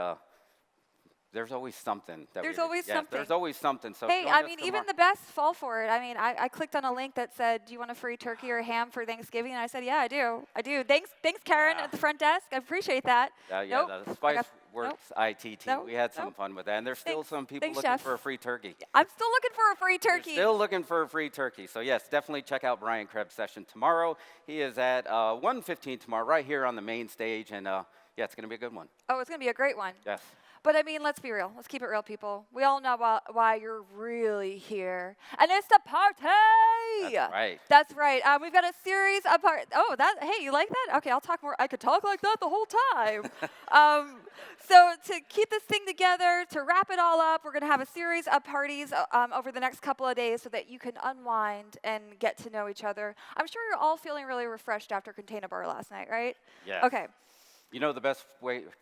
Speaker 8: there's always something.
Speaker 7: There's always something.
Speaker 8: There's always something. So
Speaker 7: Hey,
Speaker 8: join
Speaker 7: I
Speaker 8: us
Speaker 7: mean,
Speaker 8: tomorrow.
Speaker 7: even the best fall for it. I mean, I clicked on a link that said, do you want a free turkey or ham for Thanksgiving? And I said, yeah, I do. I do. Thanks, Karen
Speaker 8: Yeah.
Speaker 7: at the front desk. I appreciate that.
Speaker 8: Yeah,
Speaker 7: Nope.
Speaker 8: the
Speaker 7: I got-
Speaker 8: SpiceWorks IT team.
Speaker 7: Nope.
Speaker 8: We had some
Speaker 7: Nope.
Speaker 8: fun with that. And there's still
Speaker 7: Thanks.
Speaker 8: some people
Speaker 7: Thanks,
Speaker 8: looking
Speaker 7: Chef.
Speaker 8: for a free turkey.
Speaker 7: I'm still looking for a free
Speaker 8: You're
Speaker 7: turkey.
Speaker 8: still looking for a free turkey. So yes, definitely check out Brian Krebs' session tomorrow. He is at 1:15 tomorrow, right here on the main stage. And yeah, it's going to be a good one.
Speaker 7: Oh, it's going to be a great one.
Speaker 8: Yes.
Speaker 7: But I mean, let's be real. Let's keep it real, people. We all know why you're really here. And it's the party!
Speaker 8: That's right.
Speaker 7: That's right. We've got a series of hey, you like that? Okay, I'll talk more. I could talk like that the whole time. So to keep this thing together, to wrap it all up, we're going to have a series of parties over the next couple of days so that you can unwind and get to know each other. I'm sure you're all feeling really refreshed after Container Bar last night, right?
Speaker 8: Yes.
Speaker 7: Okay.
Speaker 8: You know the best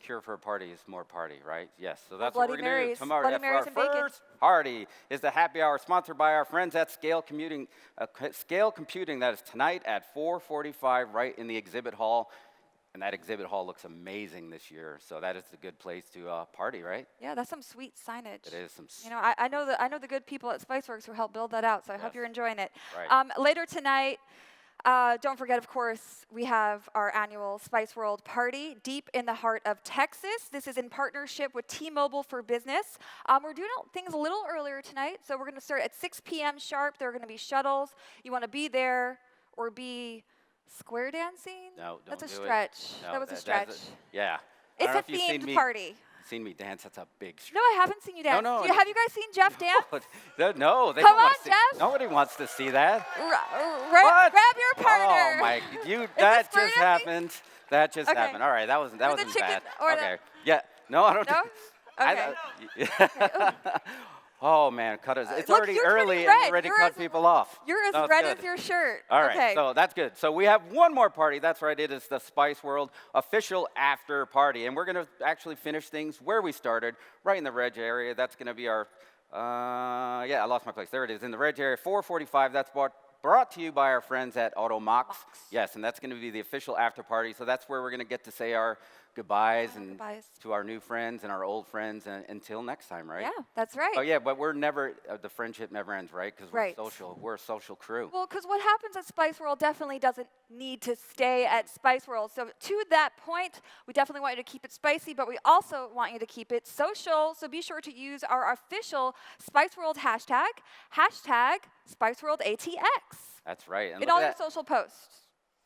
Speaker 8: cure for a party is more party, right? Yes. So that's
Speaker 7: Bloody
Speaker 8: what we're going to do
Speaker 7: Marys.
Speaker 8: tomorrow.
Speaker 7: Bloody
Speaker 8: Yeah,
Speaker 7: Marys
Speaker 8: for
Speaker 7: and
Speaker 8: our
Speaker 7: bacon.
Speaker 8: first party is the happy hour sponsored by our friends at Scale Computing. Scale Computing, that is tonight at 4:45 right in the exhibit hall. And that exhibit hall looks amazing this year. So that is a good place to party, right?
Speaker 7: Yeah, that's some sweet signage.
Speaker 8: It is some.
Speaker 7: You know, I know the good people at SpiceWorks who helped build that out, so I hope
Speaker 8: Yes.
Speaker 7: you're enjoying it.
Speaker 8: Right.
Speaker 7: Later tonight, don't forget, of course, we have our annual SpiceWorld party deep in the heart of Texas. This is in partnership with T-Mobile for Business. We're doing things a little earlier tonight, so we're going to start at 6 p.m. sharp. There are going to be shuttles. You want to be there or be square dancing?
Speaker 8: No, don't
Speaker 7: That's a
Speaker 8: do it.
Speaker 7: stretch.
Speaker 8: No,
Speaker 7: That was a
Speaker 8: that's
Speaker 7: stretch.
Speaker 8: yeah. I
Speaker 7: It's
Speaker 8: don't know
Speaker 7: a
Speaker 8: if you've seen
Speaker 7: themed
Speaker 8: me-
Speaker 7: party.
Speaker 8: Seen me dance? That's a big stretch.
Speaker 7: No, I haven't seen you dance.
Speaker 8: no,
Speaker 7: Have you guys seen Jeff dance?
Speaker 8: No, they
Speaker 7: Come
Speaker 8: don't want
Speaker 7: on,
Speaker 8: to see.
Speaker 7: Jeff.
Speaker 8: Nobody wants to see that.
Speaker 7: Grab your partner.
Speaker 8: Oh my! That
Speaker 7: for
Speaker 8: just
Speaker 7: you?
Speaker 8: happened. That just
Speaker 7: Okay.
Speaker 8: happened. All right, that wasn't
Speaker 7: the
Speaker 8: bad.
Speaker 7: chicken or the-
Speaker 8: Okay. Yeah. No, I don't.
Speaker 7: No? Okay.
Speaker 8: Oh man, cut us! It's
Speaker 7: look,
Speaker 8: already
Speaker 7: you're turning
Speaker 8: early and
Speaker 7: red.
Speaker 8: we're ready to
Speaker 7: You're
Speaker 8: cut
Speaker 7: as-
Speaker 8: people off.
Speaker 7: You're as
Speaker 8: No, it's
Speaker 7: red
Speaker 8: good.
Speaker 7: as your shirt.
Speaker 8: All right,
Speaker 7: Okay.
Speaker 8: so that's good. So we have one more party. That's right. It is the SpiceWorld official after party, and we're going to actually finish things where we started, right in the Reg area. That's going to be our. I lost my place. There it is in the Reg area, 4:45. That's brought to you by our friends at AutoMox. Yes, and that's going to be the official after party. So that's where we're going to get to say our goodbyes and
Speaker 7: goodbyes.
Speaker 8: to our new friends and our old friends until next time, right?
Speaker 7: Yeah, that's right.
Speaker 8: Oh yeah, but we're never the friendship never ends, right? Because we're
Speaker 7: Right.
Speaker 8: social. We're a social crew.
Speaker 7: Well, because what happens at SpiceWorld definitely doesn't need to stay at SpiceWorld. So to that point, we definitely want you to keep it spicy, but we also want you to keep it social. So be sure to use our official SpiceWorld hashtag SpiceWorldATX
Speaker 8: That's right. And
Speaker 7: in
Speaker 8: look
Speaker 7: all
Speaker 8: at
Speaker 7: your
Speaker 8: that.
Speaker 7: social posts.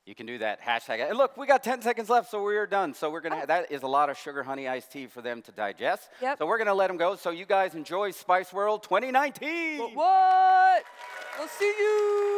Speaker 8: You can do that hashtag. And look, we got 10 seconds left, so we're done. So we're gonna. That is a lot of sugar honey iced tea for them to digest.
Speaker 7: Yep.
Speaker 8: So we're gonna let them go. So you guys enjoy SpiceWorld 2019.
Speaker 7: What? We'll see you.